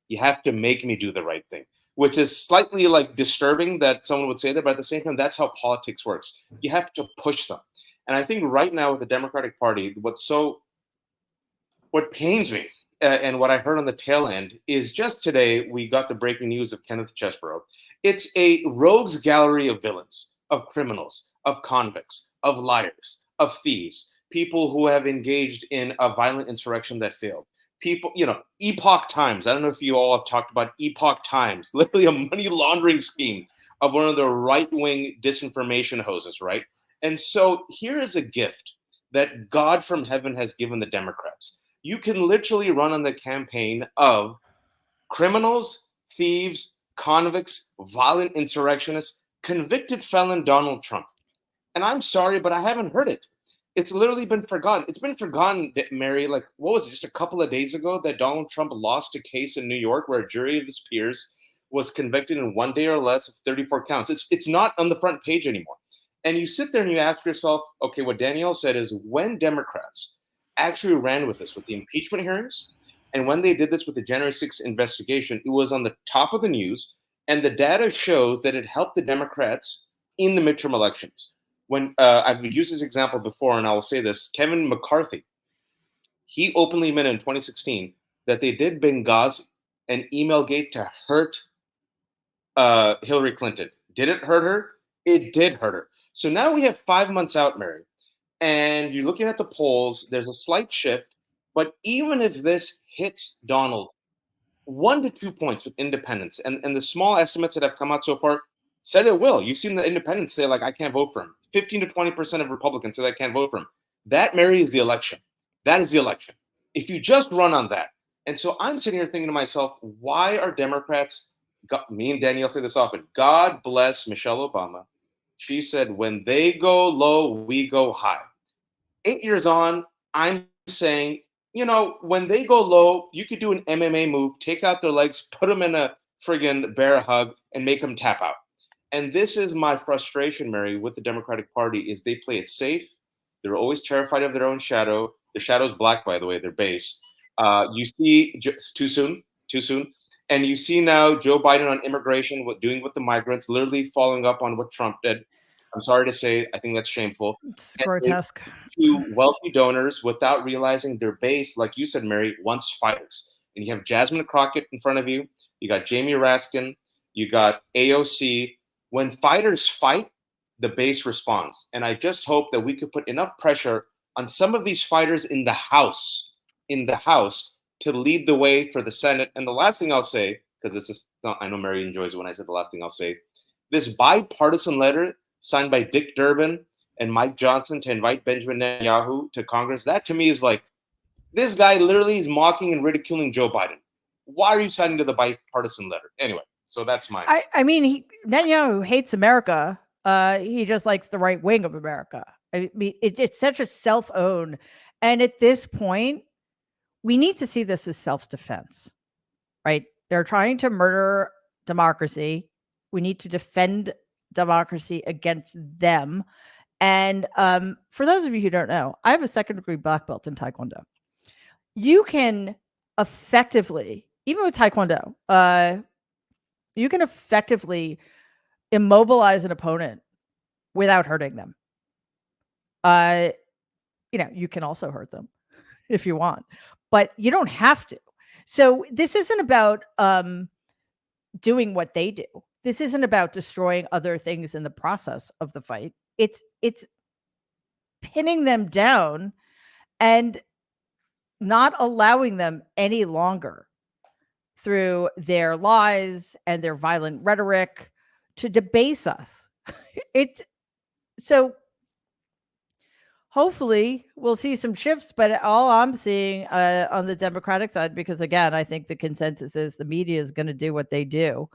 You have to make me do the right thing, which is slightly like disturbing that someone would say that, but at the same time, that's how politics works. You have to push them. And I think right now with the Democratic Party, what pains me and what I heard on the tail end is just today, we got the breaking news of Kenneth Chesebro. It's a rogues gallery of villains, of criminals, of convicts, of liars, of thieves, people who have engaged in a violent insurrection that failed. People, Epoch Times. I don't know if you all have talked about Epoch Times, literally a money laundering scheme of one of the right-wing disinformation hoses, right? And so here is a gift that God from heaven has given the Democrats. You can literally run on the campaign of criminals, thieves, convicts, violent insurrectionists, convicted felon Donald Trump. And I'm sorry, but I haven't heard it It's literally been forgotten. It's been forgotten, Mary. Like, what was it, just a couple of days ago that Donald Trump lost a case in New York where a jury of his peers was convicted in 1 day or less of 34 counts. It's not on the front page anymore. And you sit there and you ask yourself, okay, what Danielle said is when Democrats actually ran with this, with the impeachment hearings, and when they did this with the January 6th investigation, it was on the top of the news. And the data shows that it helped the Democrats in the midterm elections. When I've used this example before, and I will say this, Kevin McCarthy, he openly admitted in 2016 that they did Benghazi and Emailgate to hurt Hillary Clinton. Did it hurt her? It did hurt her. So now we have 5 months out, Mary, and you're looking at the polls, there's a slight shift, but even if this hits Donald 1 to 2 points with independents, and the small estimates that have come out so far said it will. You've seen the independents say, like, I can't vote for him. 15 to 20% of Republicans say I can't vote for him. That, Mary, is the election. That is the election. If you just run on that. And so I'm sitting here thinking to myself, why are Democrats, me and Danielle say this often, God bless Michelle Obama. She said, when they go low, we go high. 8 years on, I'm saying, you know, when they go low, you could do an MMA move, take out their legs, put them in a friggin' bear hug, and make them tap out. And this is my frustration, Mary, with the Democratic Party, is they play it safe. They're always terrified of their own shadow. The shadow's black, by the way, their base. You see, too soon. And you see now Joe Biden on immigration, doing with the migrants, literally following up on what Trump did. I'm sorry to say, I think that's shameful. It's grotesque. To wealthy donors without realizing their base, like you said, Mary, wants fighters. And you have Jasmine Crockett in front of you. You got Jamie Raskin. You got AOC. When fighters fight, the base responds. And I just hope that we could put enough pressure on some of these fighters in the House to lead the way for the Senate. And the last thing I'll say, because it's just, I know Mary enjoys it when I said the last thing I'll say, this bipartisan letter signed by Dick Durbin and Mike Johnson to invite Benjamin Netanyahu to Congress, that to me is like, this guy literally is mocking and ridiculing Joe Biden. Why are you signing to the bipartisan letter? Anyway, so that's mine. I mean, Netanyahu hates America. He just likes the right wing of America. I mean, it's such a self-own. And at this point, we need to see this as self-defense, right? They're trying to murder democracy. We need to defend democracy against them. And for those of you who don't know, I have a second-degree black belt in Taekwondo. You can effectively, even with Taekwondo, you can effectively immobilize an opponent without hurting them. You know, you can also hurt them if you want, but you don't have to. So this isn't about doing what they do. This isn't about destroying other things in the process of the fight. It's pinning them down and not allowing them any longer through their lies and their violent rhetoric to debase us. So hopefully we'll see some shifts, but all I'm seeing on the Democratic side, because again, I think the consensus is the media is going to do what they do.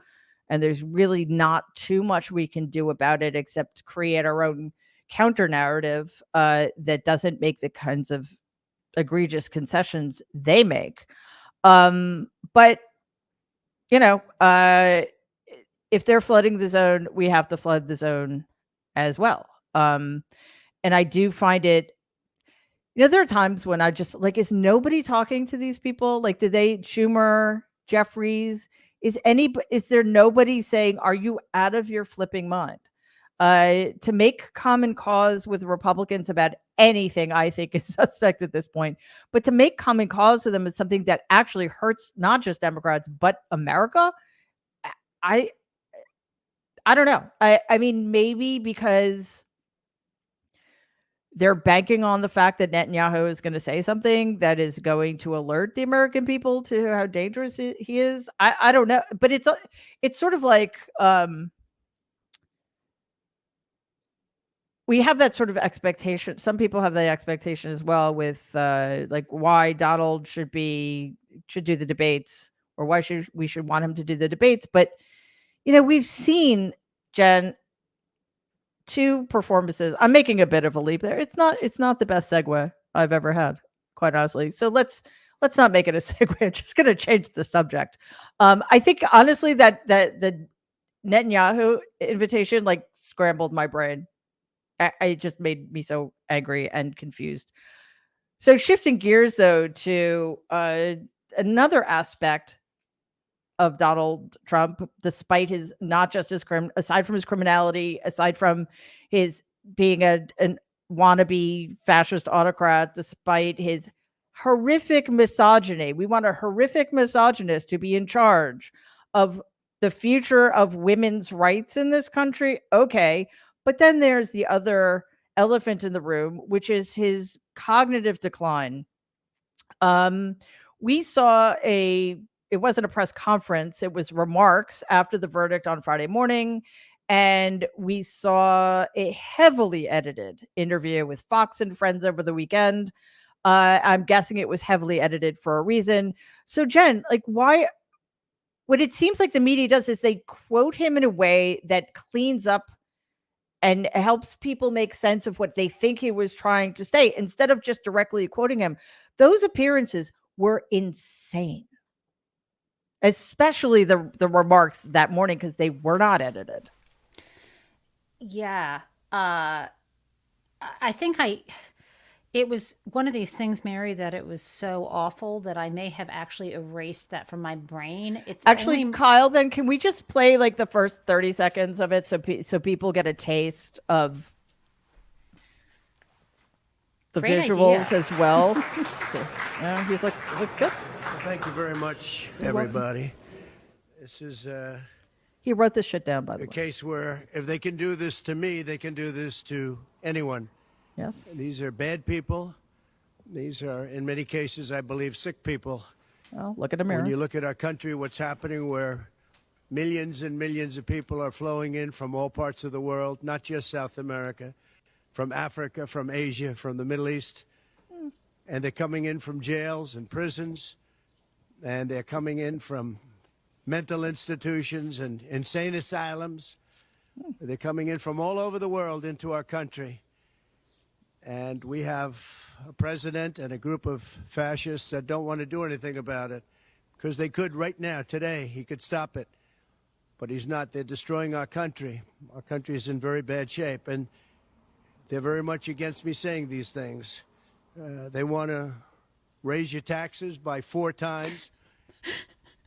And there's really not too much we can do about it except create our own counter narrative that doesn't make the kinds of egregious concessions they make. But, you know, if they're flooding the zone, we have to flood the zone as well. And I do find it, you know, there are times when I just like, is nobody talking to these people? Like, did they, Schumer, Jeffries, is there nobody saying, are you out of your flipping mind? To make common cause with Republicans about anything, I think is suspect at this point. But to make common cause with them is something that actually hurts not just Democrats, but America. I don't know. I mean, maybe because they're banking on the fact that Netanyahu is going to say something that is going to alert the American people to how dangerous he is. I don't know, but it's sort of like we have that sort of expectation. Some people have that expectation as well with like why Donald should do the debates, or why we should want him to do the debates. But you know, we've seen, Jen, two performances. I'm making a bit of a leap there. It's not the best segue I've ever had, quite honestly. So let's not make it a segue. I'm just going to change the subject. I think honestly that the Netanyahu invitation like scrambled my brain. It just made me so angry and confused. So shifting gears though to another aspect of Donald Trump, despite his not just his aside from his criminality, aside from his being an wannabe fascist autocrat, despite his horrific misogyny. We want a horrific misogynist to be in charge of the future of women's rights in this country. Okay. But then there's the other elephant in the room, which is his cognitive decline. We saw it wasn't a press conference, it was remarks after the verdict on Friday morning. And we saw a heavily edited interview with Fox and Friends over the weekend. I'm guessing it was heavily edited for a reason. So Jen, like why, what it seems like the media does is they quote him in a way that cleans up and helps people make sense of what they think he was trying to say instead of just directly quoting him. Those appearances were insane, especially the remarks that morning because they were not edited. Yeah. I think it was one of these things, Mary, that it was so awful that I may have actually erased that from my brain. It's Actually, only, Kyle, then can we just play like the first 30 seconds of it so people get a taste of the Great visuals idea. as well? Yeah, he's like, it looks good. Thank you very much, everybody. This is He wrote this shit down, by the a way. case where if they can do this to me, they can do this to anyone. Yes. These are bad people. These are, in many cases, I believe, sick people. Well, look at a mirror. When you look at our country, what's happening, where millions and millions of people are flowing in from all parts of the world, not just South America, from Africa, from Asia, from the Middle East. And they're coming in from jails and prisons, and they're coming in from mental institutions and insane asylums. They're coming in from all over the world into our country. And we have a president and a group of fascists that don't want to do anything about it because they could right now, today, he could stop it. But he's not. They're destroying our country. Our country is in very bad shape. And they're very much against me saying these things. They want to raise your taxes by 4 times.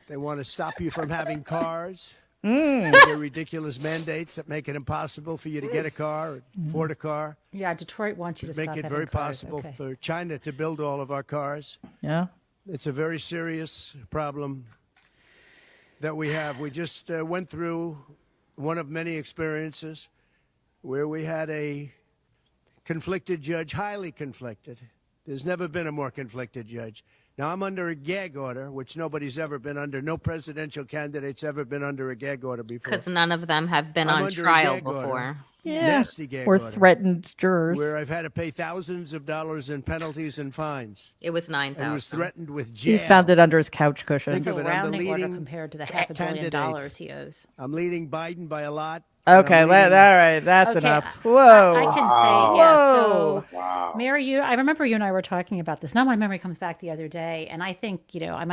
They want to stop you from having cars. Their ridiculous mandates that make it impossible for you to get a car or afford a car. yeah, Detroit wants you to Make stop it having very cars. possible Okay. for China to build all of our cars. Yeah. It's a very serious problem that we have. We just went through one of many experiences where we had a conflicted judge, highly conflicted. There's never been a more conflicted judge. Now, I'm under a gag order, which nobody's ever been under. No presidential candidate's ever been under a gag order before. Because none of them have been I'm on under a trial gag order. before. Yeah. Nasty gag Or order. threatened jurors. Where I've had to pay thousands of dollars in penalties and fines. It was And 9,000. was threatened with He jail. found it under his couch cushion. Think It's of a it, I'm the rounding order leading compared to the $500 million candidate. he owes. I'm leading Biden by a lot. and I'm Okay, all leading- right, that's Okay, enough. I Whoa. can say, yeah. So, Wow. Mary, I remember you and I were talking about this. Now my memory comes back the other day, and I think I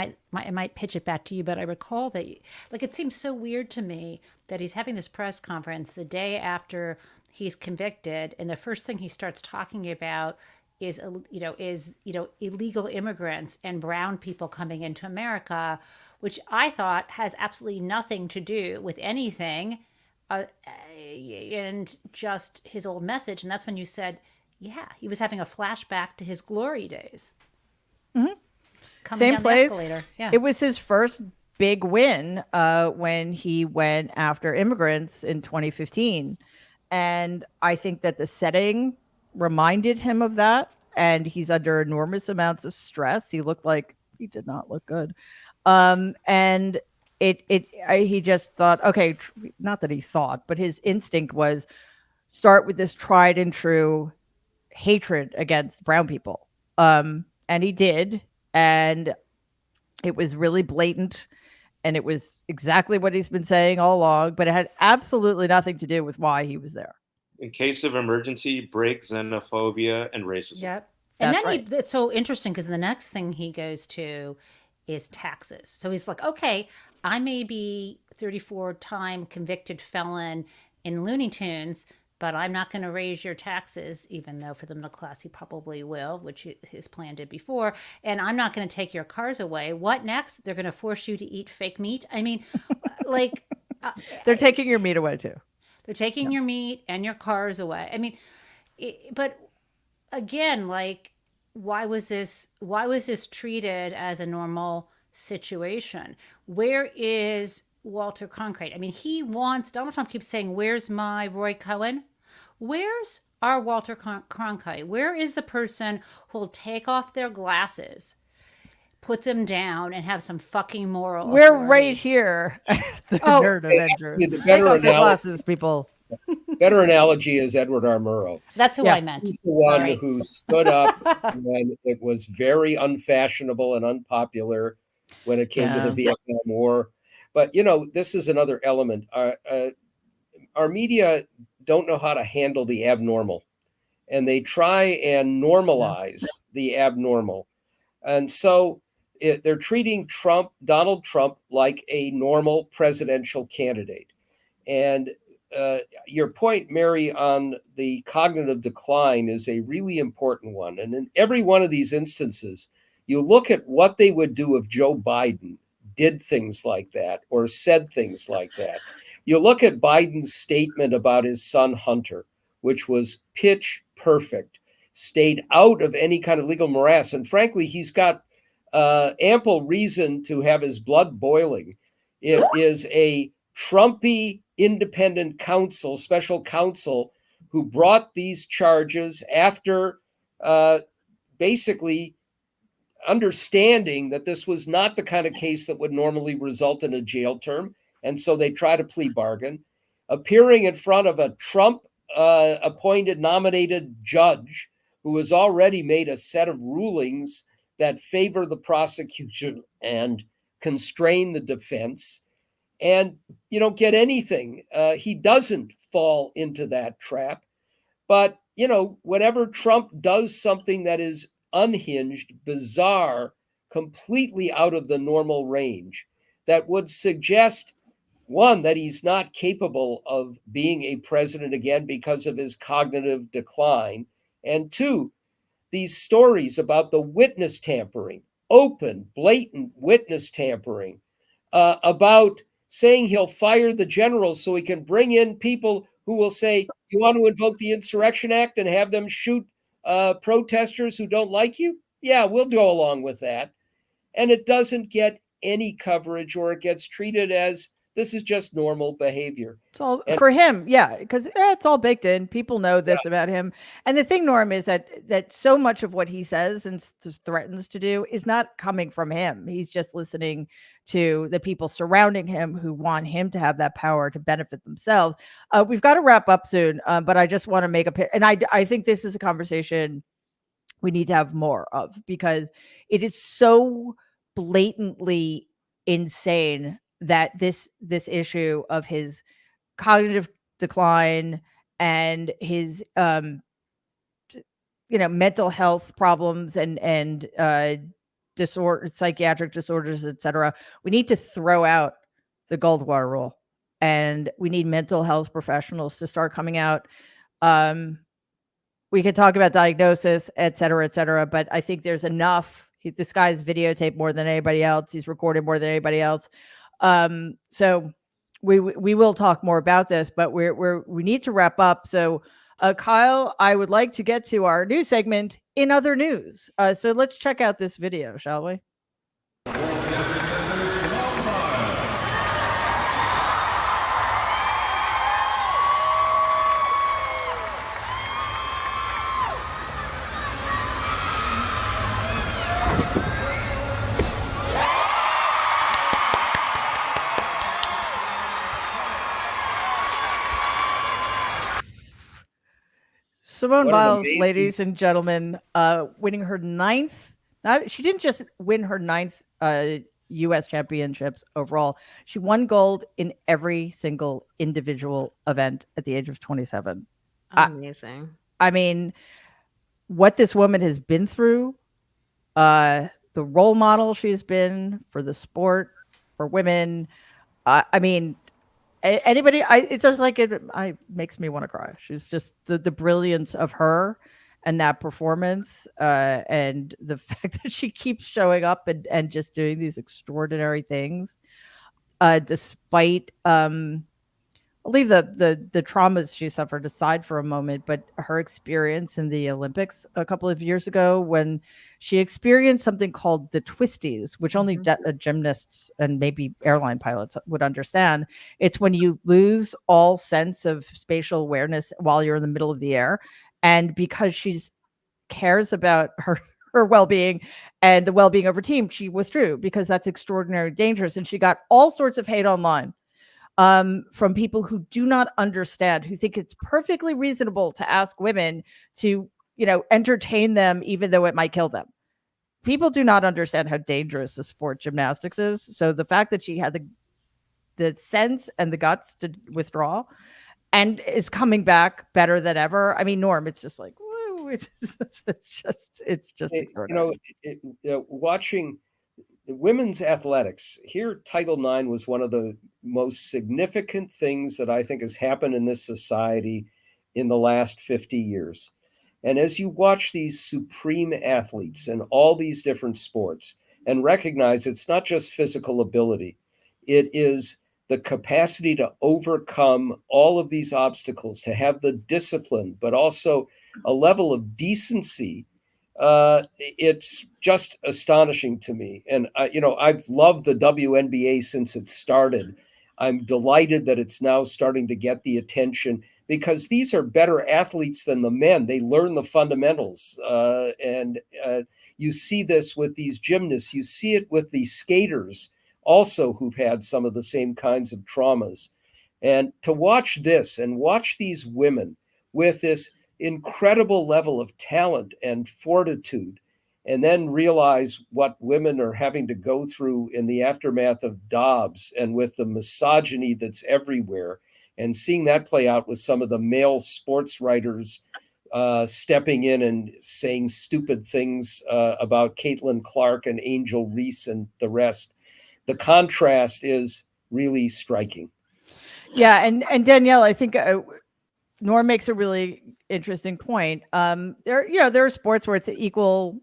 might pitch it back to you. But I recall that, like, it seems so weird to me that he's having this press conference the day after he's convicted, and the first thing he starts talking about is illegal immigrants and brown people coming into America, which I thought has absolutely nothing to do with anything. And just his old message. And that's when you said, yeah, he was having a flashback to his glory days. Coming Same down place. the escalator. Yeah. It was his first big win when he went after immigrants in 2015. And I think that the setting reminded him of that. And he's under enormous amounts of stress. He did not look good. And he just thought, okay, not that he thought, but his instinct was start with this tried and true hatred against brown people. And he did. And it was really blatant. And it was exactly what he's been saying all along, but it had absolutely nothing to do with why he was there. In case of emergency, break xenophobia and racism. Yep. And That's then right. it's so interesting because the next thing he goes to is taxes. So he's like, okay, I may be 34-time convicted felon in Looney Tunes, but I'm not going to raise your taxes, even though for the middle class he probably will, which his plan did before. And I'm not going to take your cars away. What next? They're going to force you to eat fake meat. I mean, like, They're taking your meat away too. they're taking your meat and your cars away. I mean, but again, like, why was this treated as a normal situation? Where is Walter Cronkite? I mean, Donald Trump keeps saying, where's my Roy Cohen? Where's our Walter Cronkite? Where is the person who'll take off their glasses, put them down, and have some fucking moral We're authority? right here at the Nerd Avengers. The Take better off your analogy, glasses, people. better analogy is Edward R. Murrow. That's who Yeah. I meant. He's the one Sorry. who stood up when it was very unfashionable and unpopular when it came to the Vietnam War. But, you know, this is another element. Our media don't know how to handle the abnormal, and they try and normalize the abnormal. And so they're treating Donald Trump, like a normal presidential candidate. And your point, Mary, on the cognitive decline is a really important one. And in every one of these instances, you look at what they would do if Joe Biden did things like that or said things like that. You look at Biden's statement about his son Hunter, which was pitch perfect, stayed out of any kind of legal morass. And frankly, he's got ample reason to have his blood boiling. It is a Trumpy independent counsel, special counsel, who brought these charges after basically understanding that this was not the kind of case that would normally result in a jail term. And so they tried a plea bargain, appearing in front of a Trump appointed nominated judge who has already made a set of rulings that favor the prosecution and constrain the defense. And you don't get anything. He doesn't fall into that trap. But, you know, whenever Trump does something that is unhinged, bizarre, completely out of the normal range, that would suggest, one, that he's not capable of being a president again because of his cognitive decline, and two, these stories about the witness tampering, open, blatant witness tampering, about saying he'll fire the generals so he can bring in people who will say, you want to invoke the Insurrection Act and have them shoot protesters who don't like you? Yeah, we'll go along with that. And it doesn't get any coverage, or it gets treated as this is just normal behavior. It's all for him, yeah, because it's all baked in. People know this about him. And the thing, Norm, is that so much of what he says and threatens to do is not coming from him. He's just listening to the people surrounding him who want him to have that power to benefit themselves. We've got to wrap up soon, but I just want to make and I think this is a conversation we need to have more of, because it is so blatantly insane that this issue of his cognitive decline and his mental health problems and psychiatric disorders, etc. We need to throw out the Goldwater rule, and we need mental health professionals to start coming out. We could talk about diagnosis, et cetera, but I think there's enough. This guy's videotaped more than anybody else. He's recorded more than anybody else. So we will talk more about this, but we need to wrap up. So Kyle, I would like to get to our news segment, In Other News. So let's check out this video, shall we? Simone Biles, ladies and gentlemen, winning her ninth. She didn't just win her ninth U.S. championships overall. She won gold in every single individual event at the age of 27. Amazing. I mean, what this woman has been through, the role model she's been for the sport, for women. I mean, anybody, it's just like it makes me want to cry. She's just the brilliance of her and that performance, and the fact that she keeps showing up and just doing these extraordinary things, despite I'll leave the traumas she suffered aside for a moment, but her experience in the Olympics a couple of years ago when she experienced something called the twisties, which only gymnasts and maybe airline pilots would understand. It's when you lose all sense of spatial awareness while you're in the middle of the air, and because she's cares about her well-being and the well-being of her team, she withdrew because that's extraordinarily dangerous, and she got all sorts of hate online from people who do not understand, who think it's perfectly reasonable to ask women to, entertain them, even though it might kill them. People do not understand how dangerous the sport gymnastics is. So the fact that she had the sense and the guts to withdraw and is coming back better than ever. I mean, Norm, it's just like, woo, it's just extraordinary. Watching women's athletics here, Title IX was one of the most significant things that I think has happened in this society in the last 50 years. And as you watch these supreme athletes in all these different sports and recognize it's not just physical ability, it is the capacity to overcome all of these obstacles, to have the discipline, but also a level of decency. It's just astonishing to me. And, I've loved the WNBA since it started. I'm delighted that it's now starting to get the attention because these are better athletes than the men. They learn the fundamentals. And you see this with these gymnasts. You see it with these skaters also who've had some of the same kinds of traumas. And to watch this and watch these women with this incredible level of talent and fortitude, and then realize what women are having to go through in the aftermath of Dobbs and with the misogyny that's everywhere, and seeing that play out with some of the male sports writers stepping in and saying stupid things about Caitlin Clark and Angel Reese and the rest. The contrast is really striking. Yeah, and Danielle, I think Norm makes a really interesting point. There are sports where it's an equal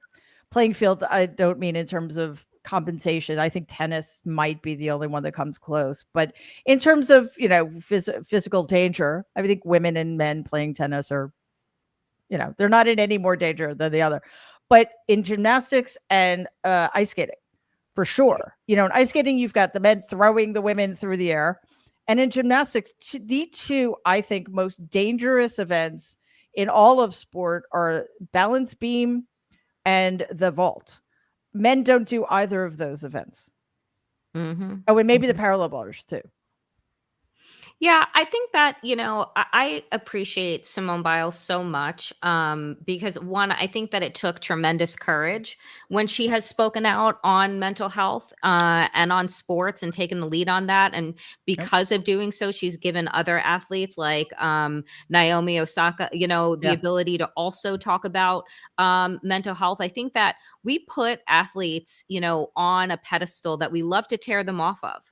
playing field. I don't mean in terms of compensation. I think tennis might be the only one that comes close. But in terms of physical danger, I think women and men playing tennis are, they're not in any more danger than the other. But in gymnastics and ice skating, for sure, in ice skating, you've got the men throwing the women through the air. And in gymnastics, the two, I think, most dangerous events in all of sport are balance beam and the vault. Men don't do either of those events. Mm-hmm. Oh, and maybe the parallel bars too. Yeah, I think that, I appreciate Simone Biles so much because one, I think that it took tremendous courage when she has spoken out on mental health and on sports and taken the lead on that. And because of doing so, she's given other athletes like Naomi Osaka, the ability to also talk about mental health. I think that we put athletes, on a pedestal that we love to tear them off of.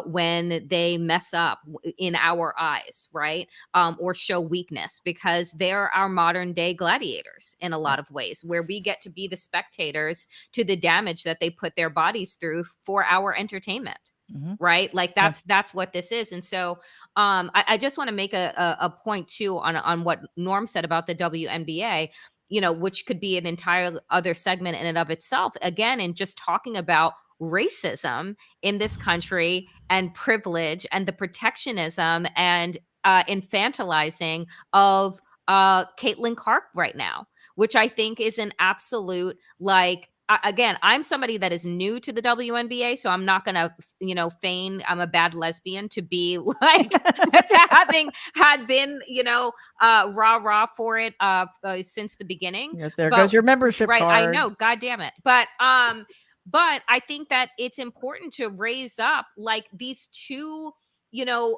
When they mess up in our eyes, right? Or show weakness, because they're our modern day gladiators in a lot of ways, where we get to be the spectators to the damage that they put their bodies through for our entertainment. Mm-hmm. Right? Like that's what this is. And so I just want to make a point too on what Norm said about the WNBA, which could be an entire other segment in and of itself, again, and just talking about racism in this country and privilege and the protectionism and infantilizing of Caitlin Clark right now, which I think is an absolute, again, I'm somebody that is new to the WNBA, so I'm not going to, feign I'm a bad lesbian to be like, to having had been, rah for it since the beginning. Yeah, there goes your membership right, card. I know, God damn it. But I think that it's important to raise up like these two,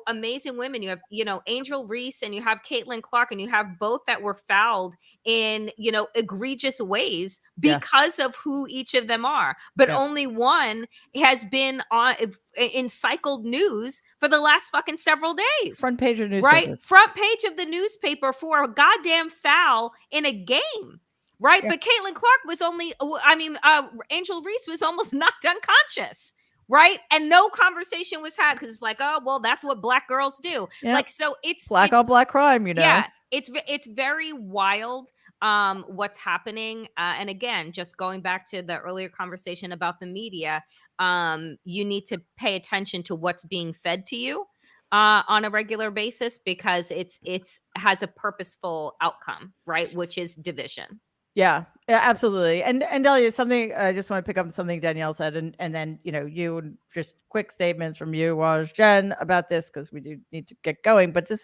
amazing women. You have, Angel Reese, and you have Caitlin Clark, and you have both that were fouled in, egregious ways Yeah. because of who each of them are. But Yeah. only one has been in cycled news for the last fucking several days. Front page of Right? newspapers. Front page of the newspaper for a goddamn foul in a game. Right? Yeah. But Caitlin Clark was Angel Reese was almost knocked unconscious. Right? And no conversation was had because it's like, oh, well, that's what black girls do. Yeah. Like, so it's Black on black crime, Yeah, it's very wild what's happening. And again, just going back to the earlier conversation about the media, you need to pay attention to what's being fed to you on a regular basis, because it's has a purposeful outcome, right? Which is division. Yeah, absolutely. And Delia, something I just want to pick up on something Danielle said, and then you and just quick statements from you, Waj, Jen, about this, because we do need to get going. But I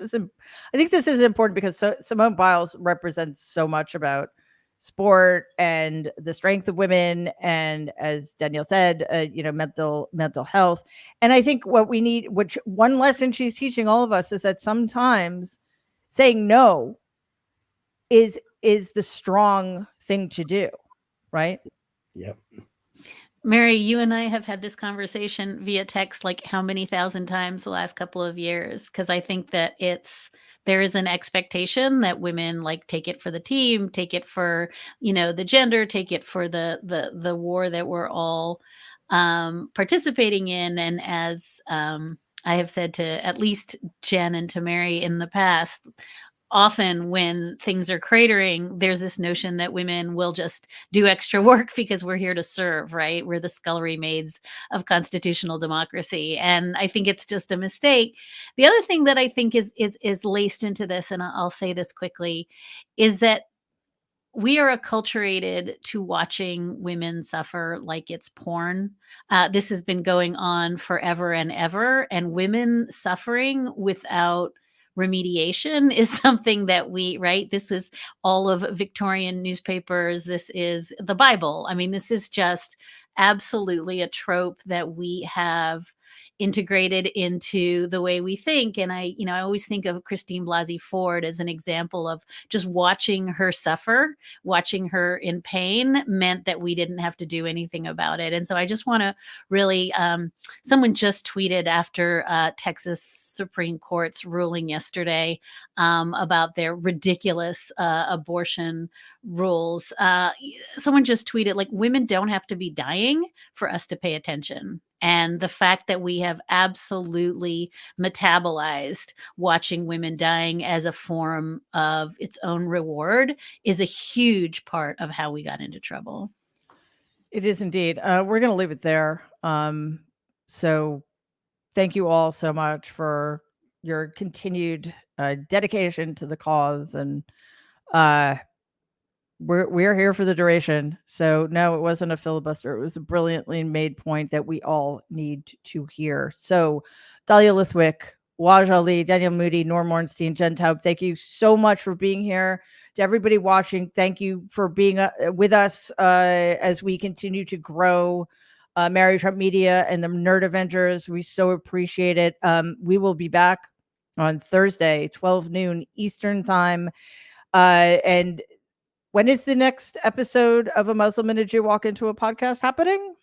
think this is important because Simone Biles represents so much about sport and the strength of women, and as Danielle said, mental health. And I think what we need, which one lesson she's teaching all of us, is that sometimes saying no is the strong thing to do, right? Yep. Mary, you and I have had this conversation via text like how many thousand times the last couple of years, because I think that there is an expectation that women like take it for the team, take it for the gender, take it for the war that we're all participating in. And as I have said to at least Jen and to Mary in the past, often when things are cratering, there's this notion that women will just do extra work because we're here to serve, right? We're the scullery maids of constitutional democracy. And I think it's just a mistake. The other thing that I think is laced into this, and I'll say this quickly, is that we are acculturated to watching women suffer like it's porn. This has been going on forever and ever, and women suffering without remediation is something that this is all of Victorian newspapers. This is the Bible. I mean, this is just absolutely a trope that we have integrated into the way we think. And I always think of Christine Blasey Ford as an example of just watching her suffer, watching her in pain meant that we didn't have to do anything about it. And so I just want to really, someone just tweeted after Texas Supreme Court's ruling yesterday about their ridiculous abortion rules. Someone just tweeted, like, women don't have to be dying for us to pay attention. And the fact that we have absolutely metabolized watching women dying as a form of its own reward is a huge part of how we got into trouble. It is indeed. We're going to leave it there. So thank you all so much for your continued dedication to the cause. And we're here for the duration. So no, it wasn't a filibuster. It was a brilliantly made point that we all need to hear. So Dahlia Lithwick, Waj Ali, Daniel Moody, Norm Ornstein, Jen Taub, thank you so much for being here. To everybody watching, thank you for being with us as we continue to grow Mary Trump Media and the Nerd Avengers. We so appreciate it. We will be back on Thursday, 12 noon Eastern time. And when is the next episode of A Muslim and a Jew Walk Into a Podcast happening?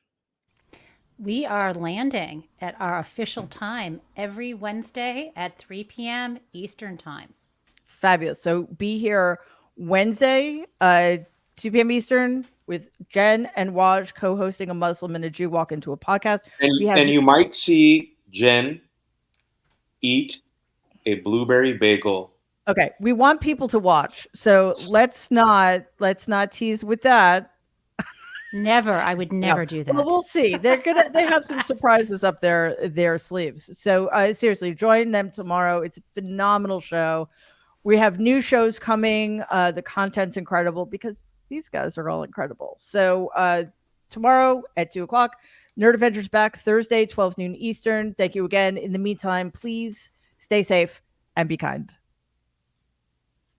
We are landing at our official time every Wednesday at 3 p.m. Eastern time. Fabulous. So be here Wednesday, 2 p.m. Eastern, with Jen and Waj co-hosting A Muslim and a Jew Walk Into a Podcast. And you might see Jen eat a blueberry bagel. Okay, we want people to watch, so let's not tease with that. Never, I would never do that. Well, we'll see. They have some surprises up their sleeves. So seriously, join them tomorrow. It's a phenomenal show. We have new shows coming. The content's incredible because these guys are all incredible. So tomorrow at 2:00, Nerd Avengers back Thursday, 12 noon Eastern. Thank you again. In the meantime, please stay safe and be kind.